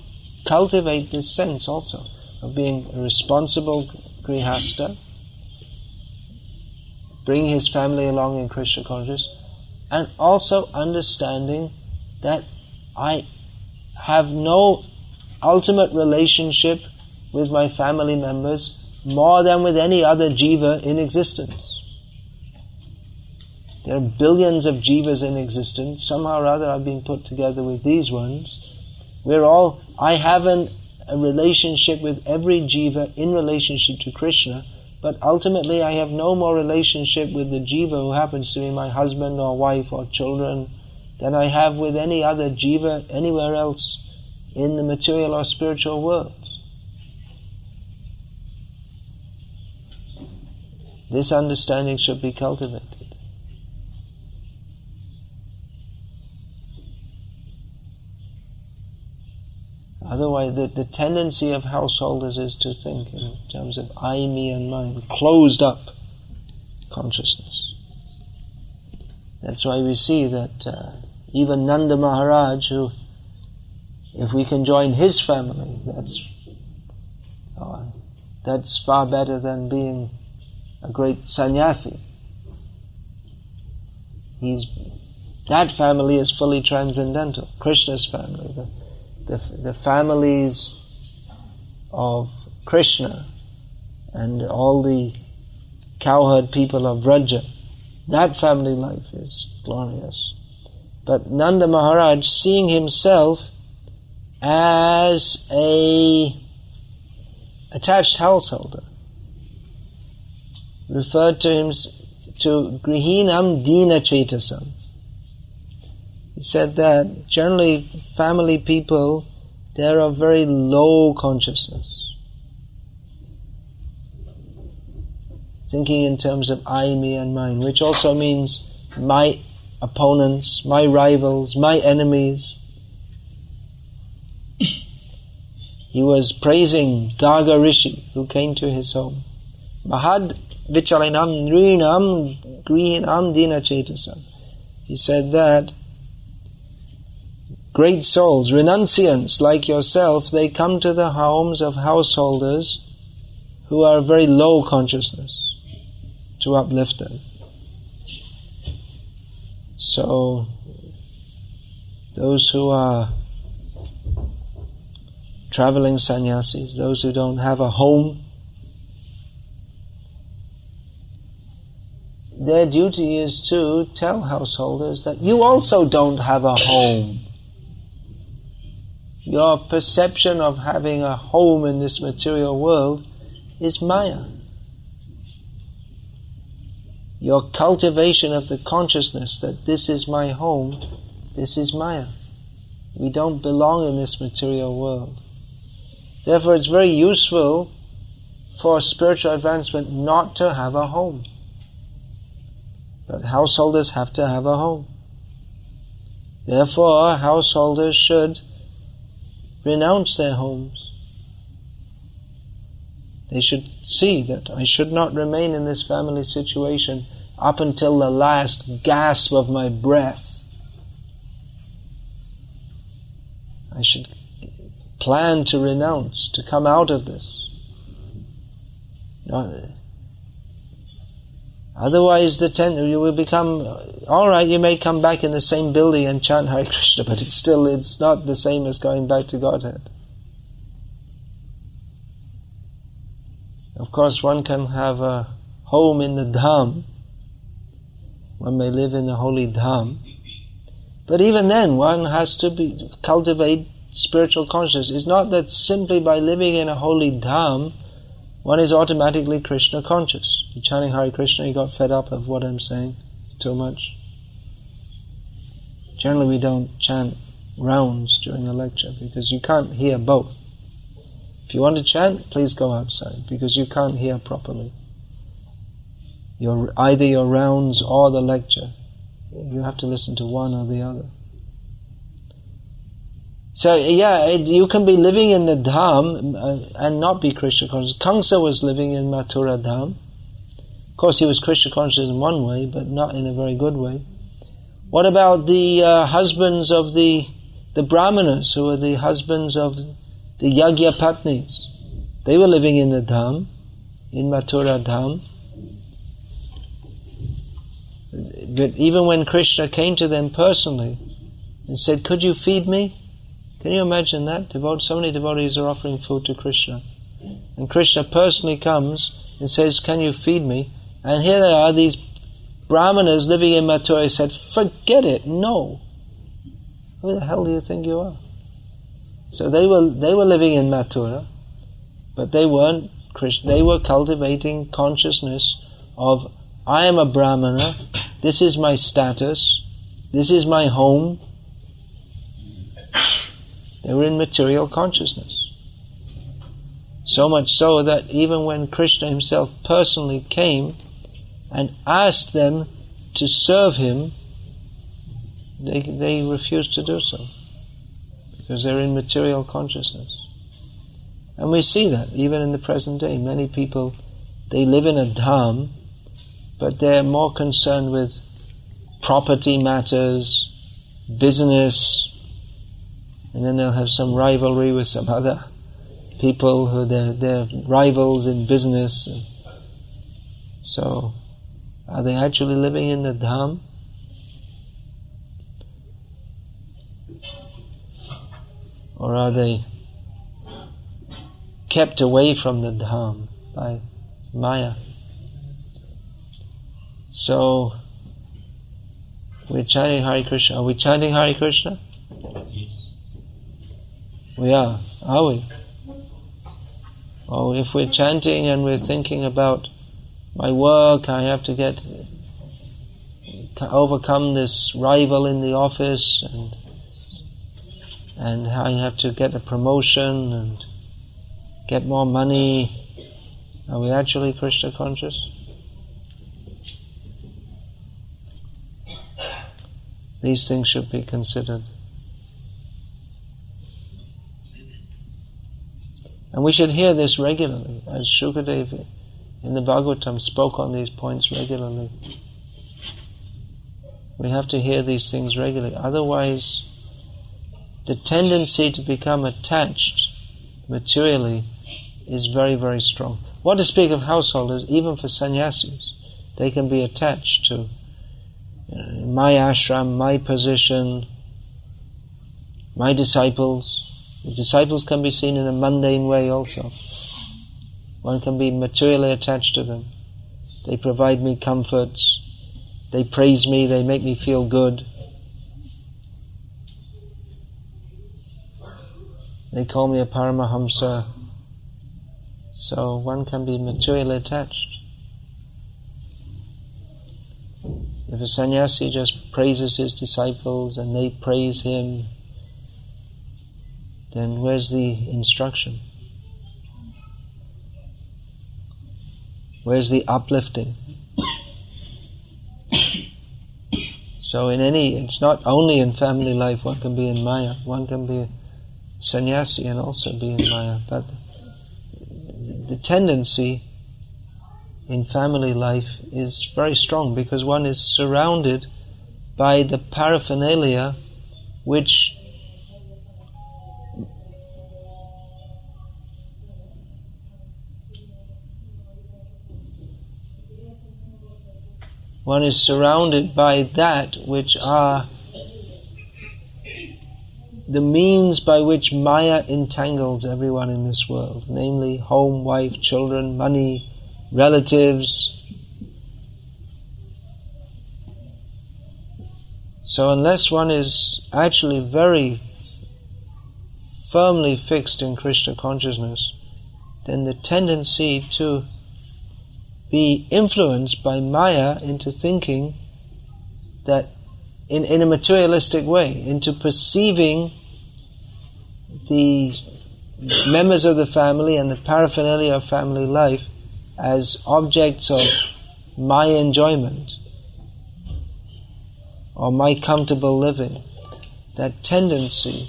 cultivate this sense also of being a responsible grihasta, bring his family along in Krishna consciousness, and also understanding that I have no ultimate relationship with my family members more than with any other jiva in existence. There are billions of jivas in existence. Somehow or other I've been put together with these ones. I have a relationship with every jiva in relationship to Krishna, but ultimately I have no more relationship with the jiva who happens to be my husband or wife or children than I have with any other jiva anywhere else in the material or spiritual world. This understanding should be cultivated. Otherwise, the tendency of householders is to think in terms of I, me and mine, closed up consciousness. That's why we see that even Nanda Maharaj, who, if we can join his family, that's far better than being a great sannyasi. That family is fully transcendental. Krishna's family, the families of Krishna and all the cowherd people of Vraja, that family life is glorious. But Nanda Maharaj, seeing himself as a attached householder, referred to him to Grihinam Dina Chetasam. He said that generally family people, they're of very low consciousness. Thinking in terms of I, me and mine, which also means my opponents, my rivals, my enemies. He was praising Garga Rishi, who came to his home. Mahad Vichalinam Nrinam Grihinam Dina Chetasam. He said that great souls, renunciants like yourself, they come to the homes of householders who are very low consciousness to uplift them. So, those who are traveling sannyasis, those who don't have a home, their duty is to tell householders that you also don't have a home. Your perception of having a home in this material world is Maya. Your cultivation of the consciousness that this is my home, this is Maya. We don't belong in this material world. Therefore it's very useful for spiritual advancement not to have a home. But householders have to have a home. Therefore householders should renounce their homes. They should see that I should not remain in this family situation up until the last gasp of my breath. I should plan to renounce, to come out of this. Otherwise, you will become, alright, you may come back in the same building and chant Hare Krishna, but it's not the same as going back to Godhead. Of course, one can have a home in the Dham. One may live in the holy Dham. But even then, one has to cultivate spiritual consciousness. It's not that simply by living in a holy Dham, one is automatically Krishna conscious. You're chanting Hare Krishna, you got fed up of what I'm saying too much. Generally we don't chant rounds during a lecture because you can't hear both. If you want to chant, please go outside because you can't hear properly. Either your rounds or the lecture. You have to listen to one or the other. So you can be living in the Dham and not be Krishna conscious. Kamsa was living in Mathura Dham. Of course he was Krishna conscious in one way, but not in a very good way. What about the husbands of the Brahmanas, who were the husbands of the Yagya Patnis? They were living in the Dham, in Mathura Dham. But even when Krishna came to them personally and said, "Could you feed me?" Can you imagine that? So many devotees are offering food to Krishna. And Krishna personally comes and says, "Can you feed me?" And here they are, these Brahmanas living in Mathura. He said, "Forget it, no." Who the hell do you think you are? So they were living in Mathura, but they weren't Krishna. They were cultivating consciousness of, I am a Brahmana, this is my status, this is my home. They were in material consciousness. So much so that even when Krishna himself personally came and asked them to serve him, they refused to do so. Because they're in material consciousness. And we see that even in the present day. Many people, they live in a dham, but they're more concerned with property matters, business, and then they'll have some rivalry with some other people who they're rivals in business. So, are they actually living in the dham? Or are they kept away from the dham by Maya? So, we're chanting Hare Krishna. Are we chanting Hare Krishna? We are we? Oh, if we're chanting and we're thinking about my work, I have to overcome this rival in the office, and I have to get a promotion and get more money. Are we actually Krishna conscious? These things should be considered. And we should hear this regularly, as Shukadeva in the Bhagavatam spoke on these points regularly. We have to hear these things regularly. Otherwise, the tendency to become attached materially is very, very strong. What to speak of householders, even for sannyasis, they can be attached to my ashram, my position, my disciples. The disciples can be seen in a mundane way also. One can be materially attached to them. They provide me comforts. They praise me. They make me feel good. They call me a Paramahamsa. So one can be materially attached. If a sannyasi just praises his disciples and they praise him, then where's the instruction? Where's the uplifting? So it's not only in family life one can be in Maya, one can be a sannyasi and also be in Maya, but the tendency in family life is very strong because one is surrounded by the paraphernalia which one is surrounded by that which are the means by which Maya entangles everyone in this world, namely home, wife, children, money, relatives. So unless one is actually very firmly fixed in Krishna consciousness, then the tendency to be influenced by Maya into thinking that in a materialistic way, into perceiving the members of the family and the paraphernalia of family life as objects of my enjoyment or my comfortable living. That tendency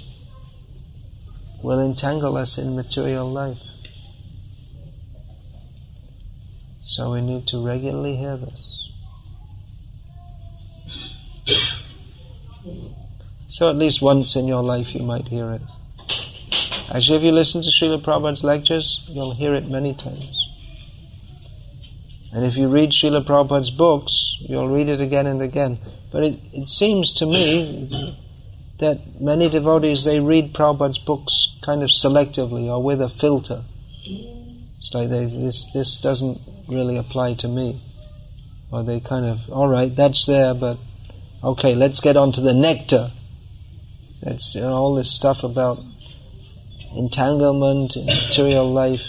will entangle us in material life. So we need to regularly hear this. So at least once in your life you might hear it. Actually, if you listen to Srila Prabhupada's lectures, you'll hear it many times. And if you read Srila Prabhupada's books, you'll read it again and again. But it seems to me that many devotees, they read Prabhupada's books kind of selectively or with a filter. It's like this doesn't really apply to me. Or they kind of, alright, that's there, but okay, let's get on to the nectar. That's all this stuff about entanglement in material life.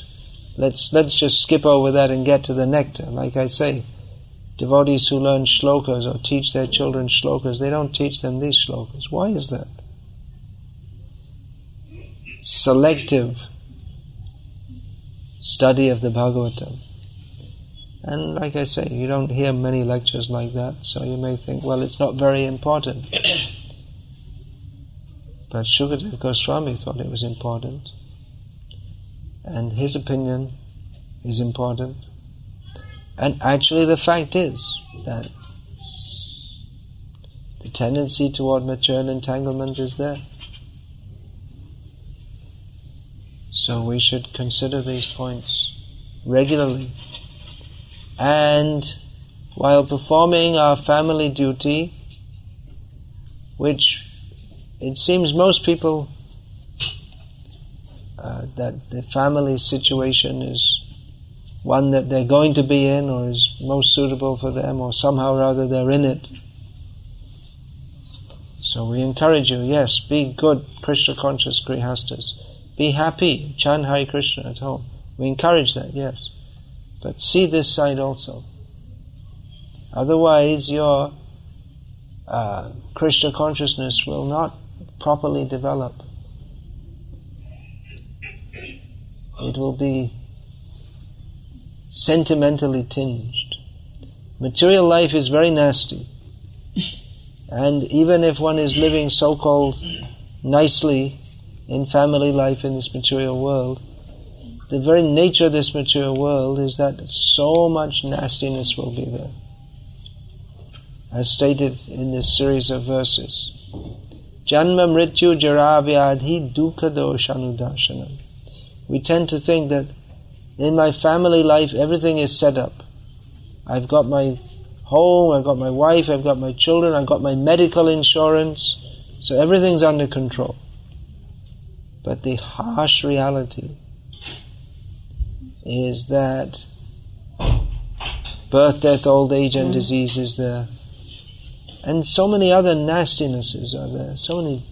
Let's just skip over that and get to the nectar. Like I say, devotees who learn shlokas or teach their children shlokas, they don't teach them these shlokas. Why is that? Selective study of the Bhagavatam. And like I say, you don't hear many lectures like that, so you may think, well, it's not very important. But Shukadeva Goswami thought it was important. And his opinion is important. And actually the fact is that the tendency toward material entanglement is there. So we should consider these points regularly. And while performing our family duty, which it seems most people that the family situation is one that they're going to be in or is most suitable for them, or somehow or other they're in it. So we encourage you, yes, be good Krishna conscious grihastas. Be happy, chant Hare Krishna at home. We encourage that, yes. But see this side also. Otherwise your Krishna consciousness will not properly develop. It will be sentimentally tinged. Material life is very nasty. And even if one is living so-called nicely in family life in this material world, the very nature of this material world is that so much nastiness will be there. As stated in this series of verses. Janma mrityu jara vyadhi dukkha doshanudarshanam. We tend to think that in my family life everything is set up. I've got my home, I've got my wife, I've got my children, I've got my medical insurance, so everything's under control. But the harsh reality is that birth, death, old age and disease is there. And so many other nastinesses are there, so many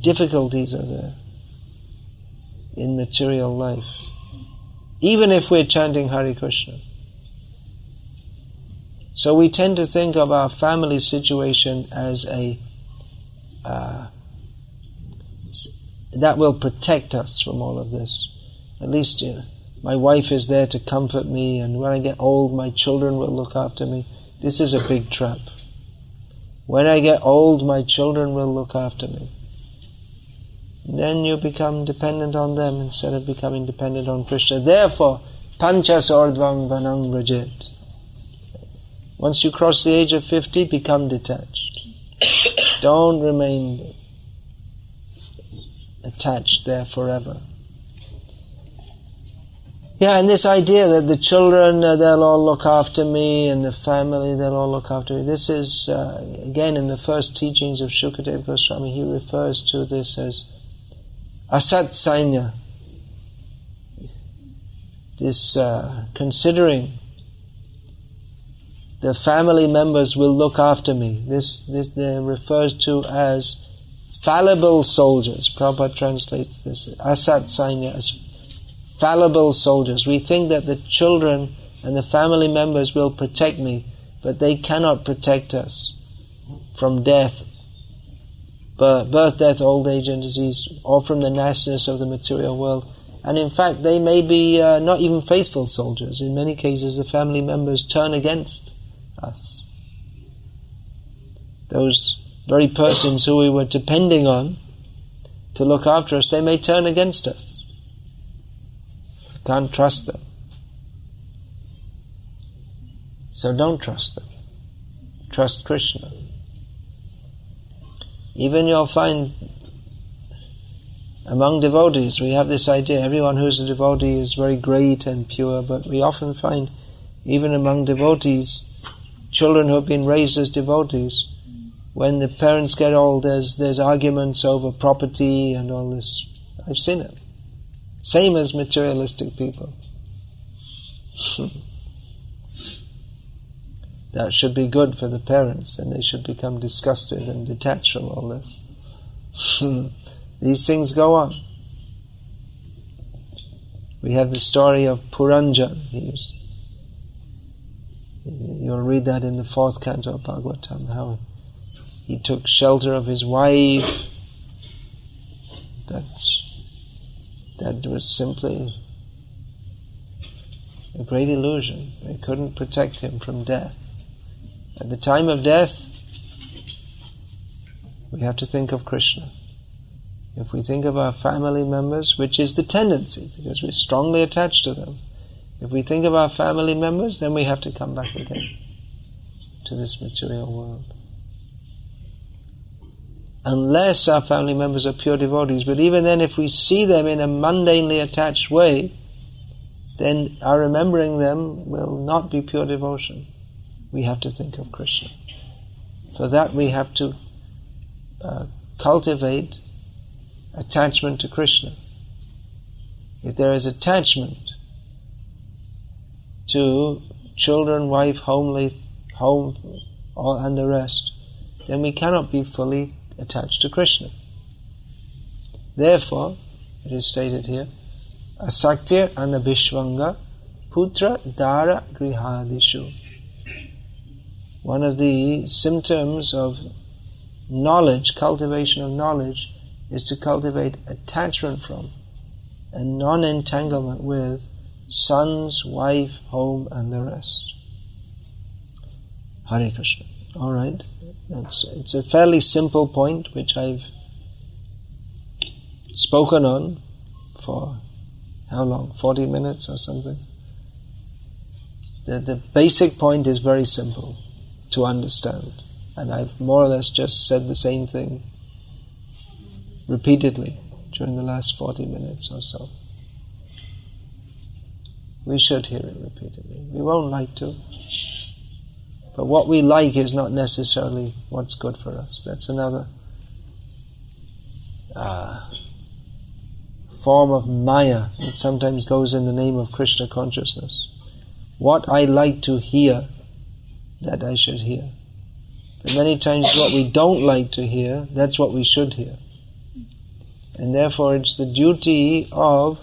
difficulties are there in material life. Even if we're chanting Hare Krishna. So we tend to think of our family situation as that will protect us from all of this. At least my wife is there to comfort me, and when I get old my children will look after me. This is a big trap. When I get old my children will look after me. Then you become dependent on them instead of becoming dependent on Krishna. Therefore, Panchas ordvam vanam vrajet. Once you cross the age of 50, become detached. Don't remain attached there forever. Yeah, and this idea that the children, they'll all look after me, and the family, they'll all look after me. This is, again, in the first teachings of Shukadeva Goswami, he refers to this as asat sainya. This considering the family members will look after me. This they're referred to as fallible soldiers. Prabhupada translates this asat sainya as fallible soldiers. We think that the children and the family members will protect me, but they cannot protect us from death, birth, death, old age and disease, or from the nastiness of the material world. And in fact, they may be not even faithful soldiers. In many cases, the family members turn against us. Those very persons who we were depending on to look after us, they may turn against us. Can't trust them. So don't trust them. Trust Krishna. Even you'll find among devotees, we have this idea, everyone who's a devotee is very great and pure, but we often find, even among devotees, children who have been raised as devotees, when the parents get old, there's arguments over property and all this. I've seen it. Same as materialistic people. That should be good for the parents, and they should become disgusted and detached from all this. These things go on. We have the story of Puranjan. You'll read that in the 4th canto of Bhagavatam, how he took shelter of his wife. That was simply a great illusion. They couldn't protect him from death. At the time of death, we have to think of Krishna. If we think of our family members, which is the tendency, because we're strongly attached to them, if we think of our family members, then we have to come back again to this material world. Unless our family members are pure devotees, but even then, if we see them in a mundanely attached way, then our remembering them will not be pure devotion. We have to think of Krishna. For that we have to cultivate attachment to Krishna. If there is attachment to children, wife, home, and the rest, then we cannot be fully attached to Krishna. Therefore, it is stated here, asaktir anabhishvanga putra dara grihadishu. One of the symptoms of knowledge, cultivation of knowledge, is to cultivate attachment from and non-entanglement with sons, wife, home, and the rest. Hare Krishna. All right. It's a fairly simple point which I've spoken on for how long? 40 minutes or something. The basic point is very simple to understand, and I've more or less just said the same thing repeatedly during the last 40 minutes or so. We should hear it repeatedly. We won't like to. But what we like is not necessarily what's good for us. That's another form of maya. It sometimes goes in the name of Krishna consciousness. What I like to hear, that I should hear. But many times what we don't like to hear, that's what we should hear. And therefore it's the duty of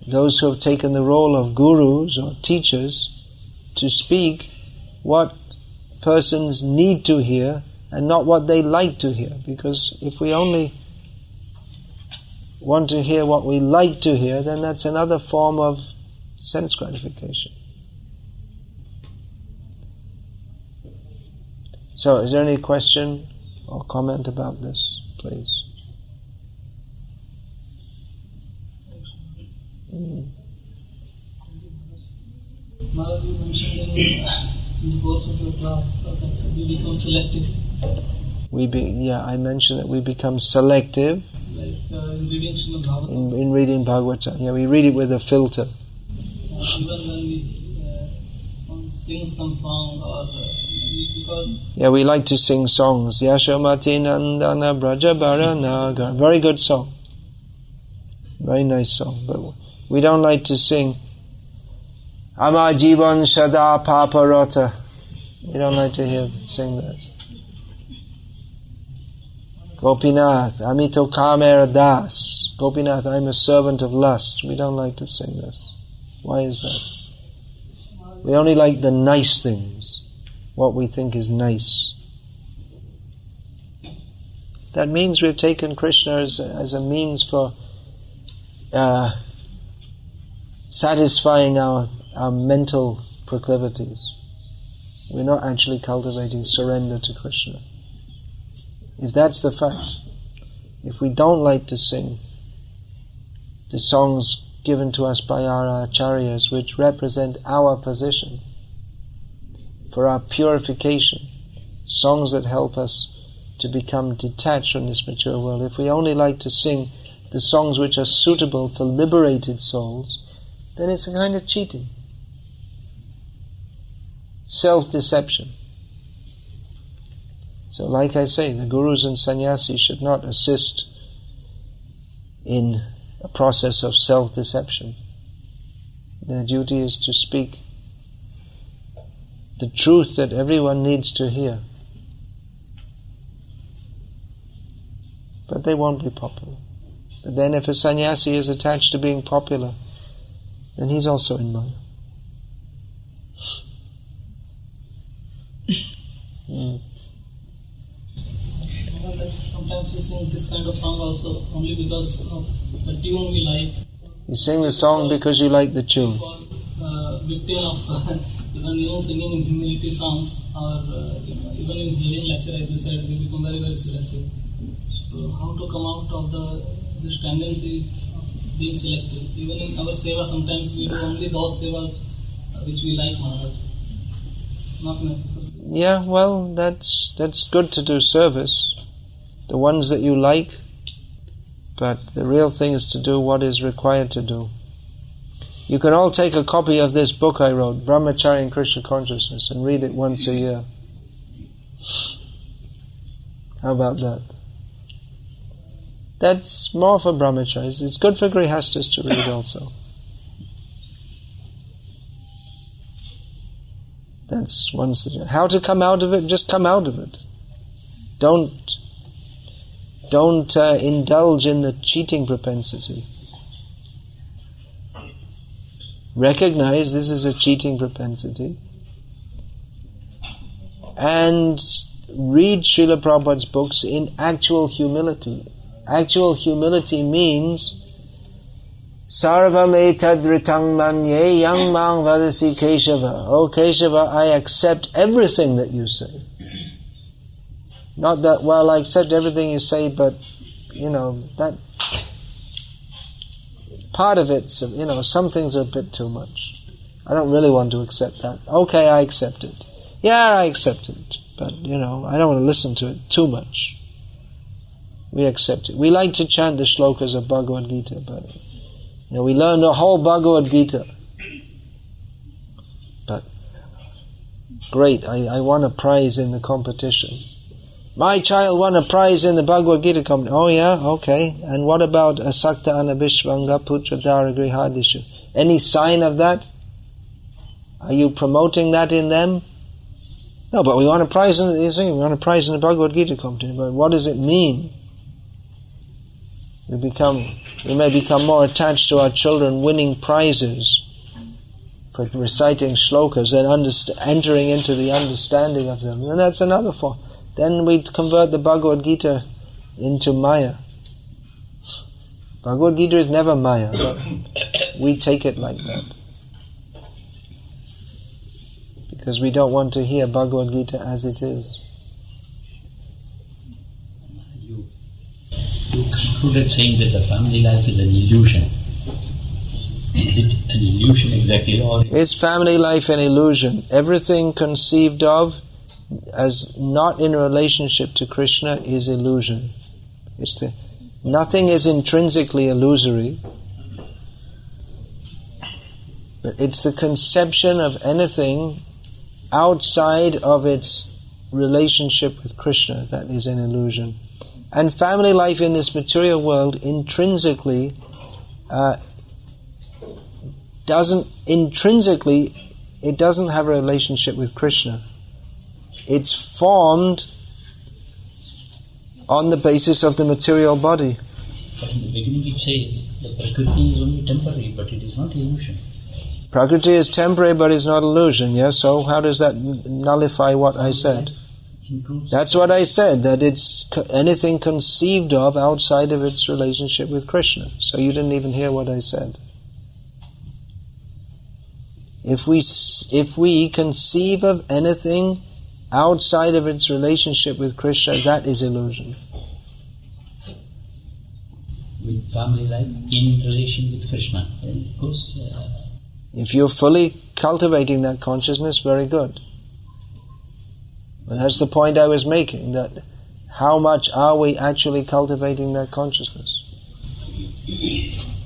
those who have taken the role of gurus or teachers to speak what persons need to hear and not what they like to hear. Because if we only want to hear what we like to hear, then that's another form of sense gratification. So, is there any question or comment about this, please? in the course of your class that we become selective. I mentioned that we become selective. Like in reading Srimad Bhagavatam. In reading Bhagavatam. Yeah, we read it with a filter. Even when we sing some song or because... Yeah, we like to sing songs. Yashamati Nandana Brajabara Nagar. Very good song. Very nice song. But we don't like to sing Ama Jivan Shada Paparata. We don't like to sing that. Gopinath, Amito Kamera Das. Gopinath, I'm a servant of lust. We don't like to sing this. Why is that? We only like the nice things, what we think is nice. That means we've taken Krishna as a means for satisfying our mental proclivities. We're not actually cultivating surrender to Krishna. If that's the fact, if we don't like to sing the songs given to us by our acharyas, which represent our position for our purification, songs that help us to become detached from this material world, if we only like to sing the songs which are suitable for liberated souls, then it's a kind of cheating. Self-deception. So like I say, the gurus and sannyasis should not assist in a process of self-deception. Their duty is to speak the truth that everyone needs to hear. But they won't be popular. But then if a sannyasi is attached to being popular, then he's also in Maya. Sometimes we sing this kind of song also only because of the tune we like. You sing the song because you like the tune. Victim of even singing in humility songs or even in hearing lecture, as you said, we become very, very selective. So how to come out of this tendency of being selective? Even in our seva, sometimes we do only those sevas which we like, Maharaj. Not necessarily. Yeah, well, that's good to do service. The ones that you like, but the real thing is to do what is required to do. You can all take a copy of this book I wrote, Brahmacharya and Krishna Consciousness, and read it once a year. How about that? That's more for brahmacharis. It's good for grihastas to read also. That's one suggestion. How to come out of it? Just come out of it. Don't indulge in the cheating propensity. Recognize this is a cheating propensity and read Srila Prabhupada's books in actual humility. Actual humility means Sarvam etadritang manye yang mang vadasi Keshava. Oh Keshava, I accept everything that you say. Not that, well, I accept everything you say, but, that part of it, some things are a bit too much. I don't really want to accept that. Okay, I accept it. Yeah, I accept it. But, I don't want to listen to it too much. We accept it. We like to chant the shlokas of Bhagavad-gita, but, we learn the whole Bhagavad-gita. But, great, I won a prize in the competition. My child won a prize in the Bhagavad-gita competition. Oh yeah, okay. And what about Asakta Anabhishvanga Putra Dara Grihadisha? Any sign of that? Are you promoting that in them? No, but we want a prize in the Bhagavad-gita competition. But what does it mean? We may become more attached to our children winning prizes for reciting shlokas than entering into the understanding of them. And that's another form. Then we convert the Bhagavad-gita into Maya. Bhagavad-gita is never Maya, but we take it like that. Because we don't want to hear Bhagavad-gita as it is. You concluded saying that the family life is an illusion. Is it an illusion exactly, or is family life an illusion? Everything conceived of as not in relationship to Krishna is illusion. Nothing is intrinsically illusory, but it's the conception of anything outside of its relationship with Krishna that is an illusion. And family life in this material world intrinsically doesn't have a relationship with Krishna. It's formed on the basis of the material body. But in the beginning it says the Prakriti is only temporary, but it is not illusion. Prakriti is temporary, but it's not illusion. Yes. So how does that nullify what I said? That's what I said. That it's anything conceived of outside of its relationship with Krishna. So you didn't even hear what I said. If we conceive of anything outside of its relationship with Krishna, that is illusion. With family life in relation with Krishna, and of course. If you're fully cultivating that consciousness, very good. But that's the point I was making, that how much are we actually cultivating that consciousness?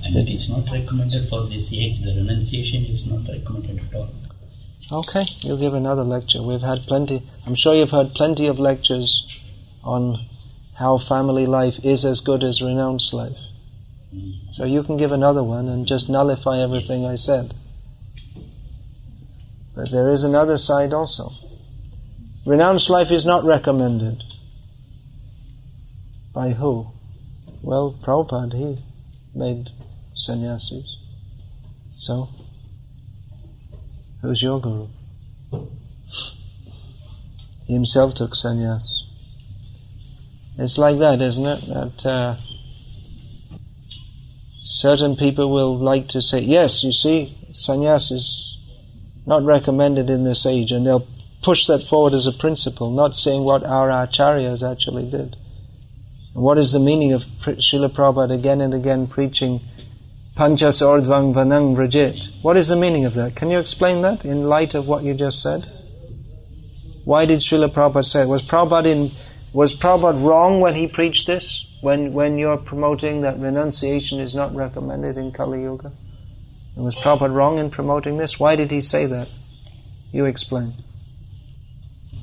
And that is not recommended for this age. The renunciation is not recommended at all. Okay, you'll give another lecture. We've had plenty. I'm sure you've heard plenty of lectures on how family life is as good as renounced life. So you can give another one and just nullify everything I said. But there is another side also. Renounced life is not recommended. By who? Well, Prabhupada, he made sannyasis. So, who's your guru? He himself took sannyas. It's like that, isn't it? That certain people will like to say, yes, you see, sannyas is not recommended in this age, and they'll push that forward as a principle, not saying what our acharyas actually did. And what is the meaning of Srila Prabhupada again and again preaching Panchas Ordvang Vanang Vrajit? What is the meaning of that? Can you explain that in light of what you just said? Why did Srila Prabhupada say it? Was Prabhupada wrong when he preached this? When you're promoting that renunciation is not recommended in Kali Yuga? And was Prabhupada wrong in promoting this? Why did he say that? You explain.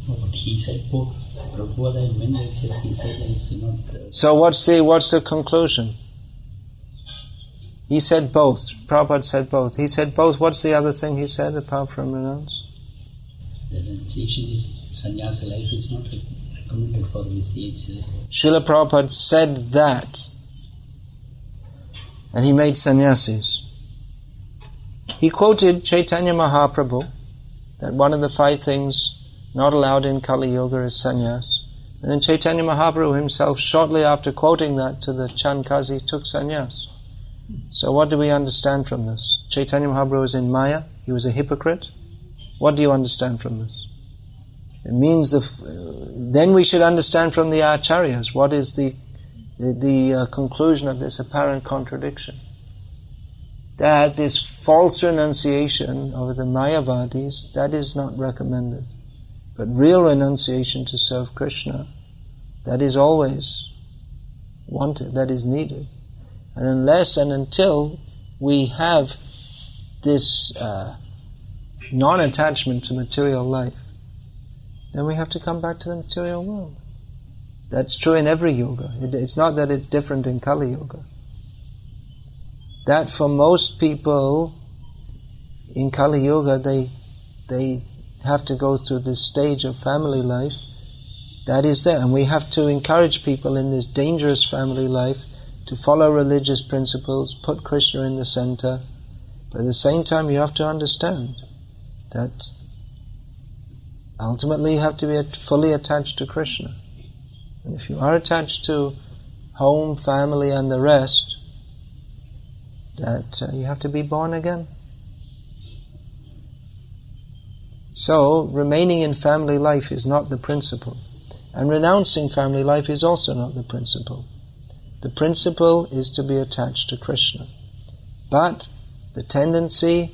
No, but he said both. Prabhupada and Mendel said he said it's not. So what's the conclusion? He said both. Prabhupada said both. He said both. What's the other thing he said apart from renounce? The renunciation is sannyasa life is not recommended for this age. Srila Prabhupada said that, and he made sannyasis. He quoted Chaitanya Mahaprabhu that one of the 5 things not allowed in Kali Yuga is sannyas. And then Chaitanya Mahaprabhu himself, shortly after quoting that to the Chankazi, took sannyas. So what do we understand from this? Chaitanya Mahaprabhu was in Maya, he was a hypocrite. What do you understand from this? It means then we should understand from the acharyas what is the conclusion of this apparent contradiction. That this false renunciation of the Mayavadis, that is not recommended. But real renunciation to serve Krishna, that is always wanted, that is needed. And unless and until we have this non-attachment to material life, then we have to come back to the material world. That's true in every yoga. It's not that it's different in Kali Yuga. That for most people in Kali Yuga, they have to go through this stage of family life. That is there. And we have to encourage people in this dangerous family life to follow religious principles, put Krishna in the center. But at the same time, you have to understand that ultimately you have to be fully attached to Krishna. And if you are attached to home, family and the rest, that you have to be born again. So, remaining in family life is not the principle. And renouncing family life is also not the principle. The principle is to be attached to Krishna. But The tendency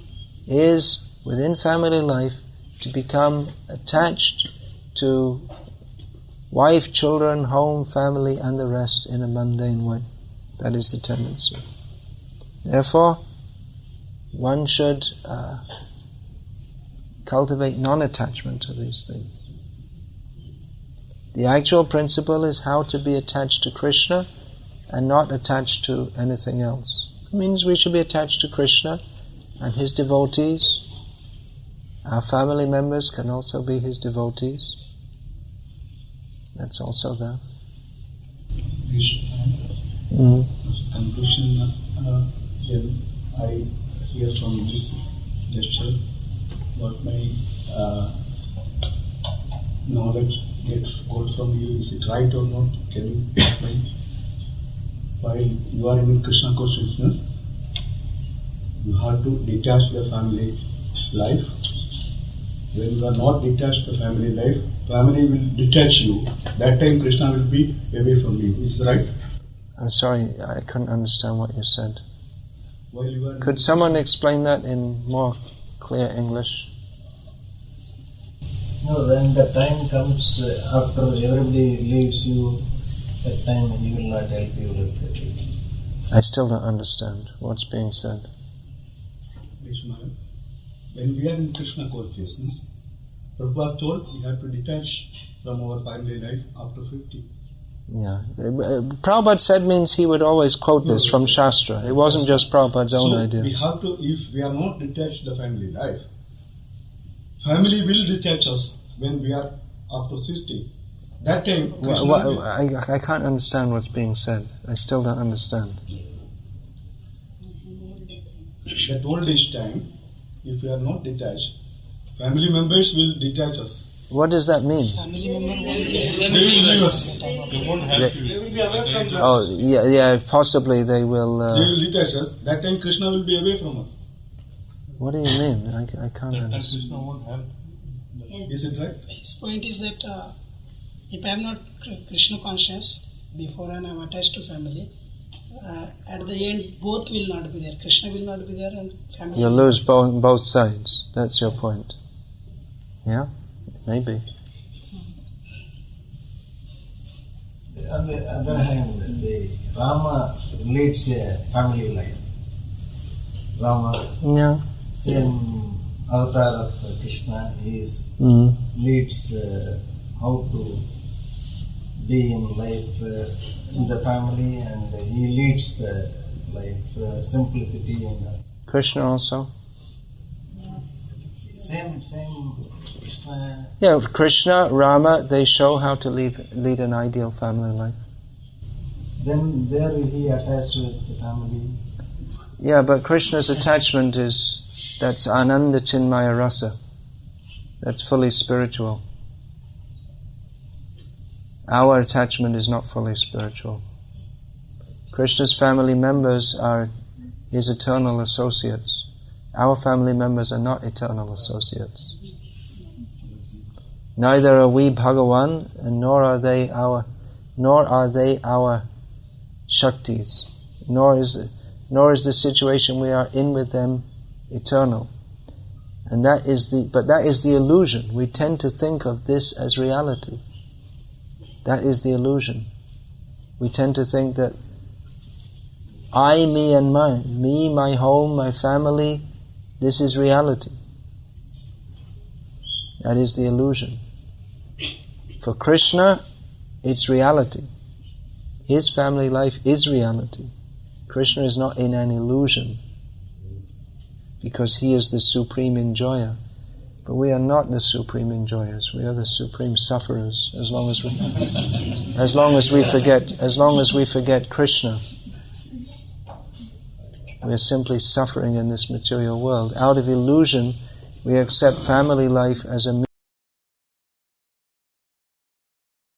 is, within family life, to become attached to wife, children, home, family, and the rest in a mundane way. That is the tendency. Therefore, one should cultivate non-attachment to these things. The actual principle is how to be attached to Krishna and not attached to anything else. It means we should be attached to Krishna and His devotees. Our family members can also be His devotees. That's also there. As a conclusion, then I hear from this lecture what my knowledge gets got from you. Is it right or not? Can you explain? While you are in Krishna consciousness, you have to detach the family life. When you are not detached the family life, family will detach you. That time Krishna will be away from you. Is it right? I'm sorry, I couldn't understand what you said. While you are Could someone explain that in more clear English? No, when the time comes after everybody leaves you, that time He will not help you with it. I still don't understand what's being said. When we are in Krishna consciousness, Prabhupada told we have to detach from our family life after 50. Yeah. Prabhupada said means he would always quote this from Shastra. It wasn't just Prabhupada's own idea. We have to, if we are not detached the family life, family will detach us when we are after 60. That time, I can't understand what's being said. I still don't understand. That old age time, if we are not detached, family members will detach us. What does that mean? Family member They will leave us. They won't help you. They will be away from us. Oh, yeah, possibly they will... They will detach us. That time Krishna will be away from us. What do you mean? I can't That understand. Krishna won't help. Is it right? His point is that if I am not Krishna conscious before and I am attached to family, at the end both will not be there. Krishna will not be there and family. You'll lose both sides. That's your point. Yeah? Maybe. On the other hand, the Rama leads a family life. Rama, Yeah. same avatar of Krishna, leads how to be in life in the family, and he leads the life simplicity and Krishna also? same Krishna. Yeah, Krishna, Rama, they show how to lead an ideal family life. Then there he attached with the family. Yeah, but Krishna's attachment that's Ananda Chinmaya Rasa. That's fully spiritual. Our attachment is not fully spiritual. Krishna's family members are His eternal associates. Our family members are not eternal associates. Neither are we Bhagavan, and nor are they our Shaktis. Nor is the situation we are in with them eternal. And that is the illusion. We tend to think of this as reality. That is the illusion. We tend to think that I, me and mine, me, my home, my family, this is reality. That is the illusion. For Krishna, it's reality. His family life is reality. Krishna is not in an illusion, because He is the supreme enjoyer. But we are not the supreme enjoyers. We are the supreme sufferers. As long as we forget Krishna, we are simply suffering in this material world. Out of illusion, we accept family life as a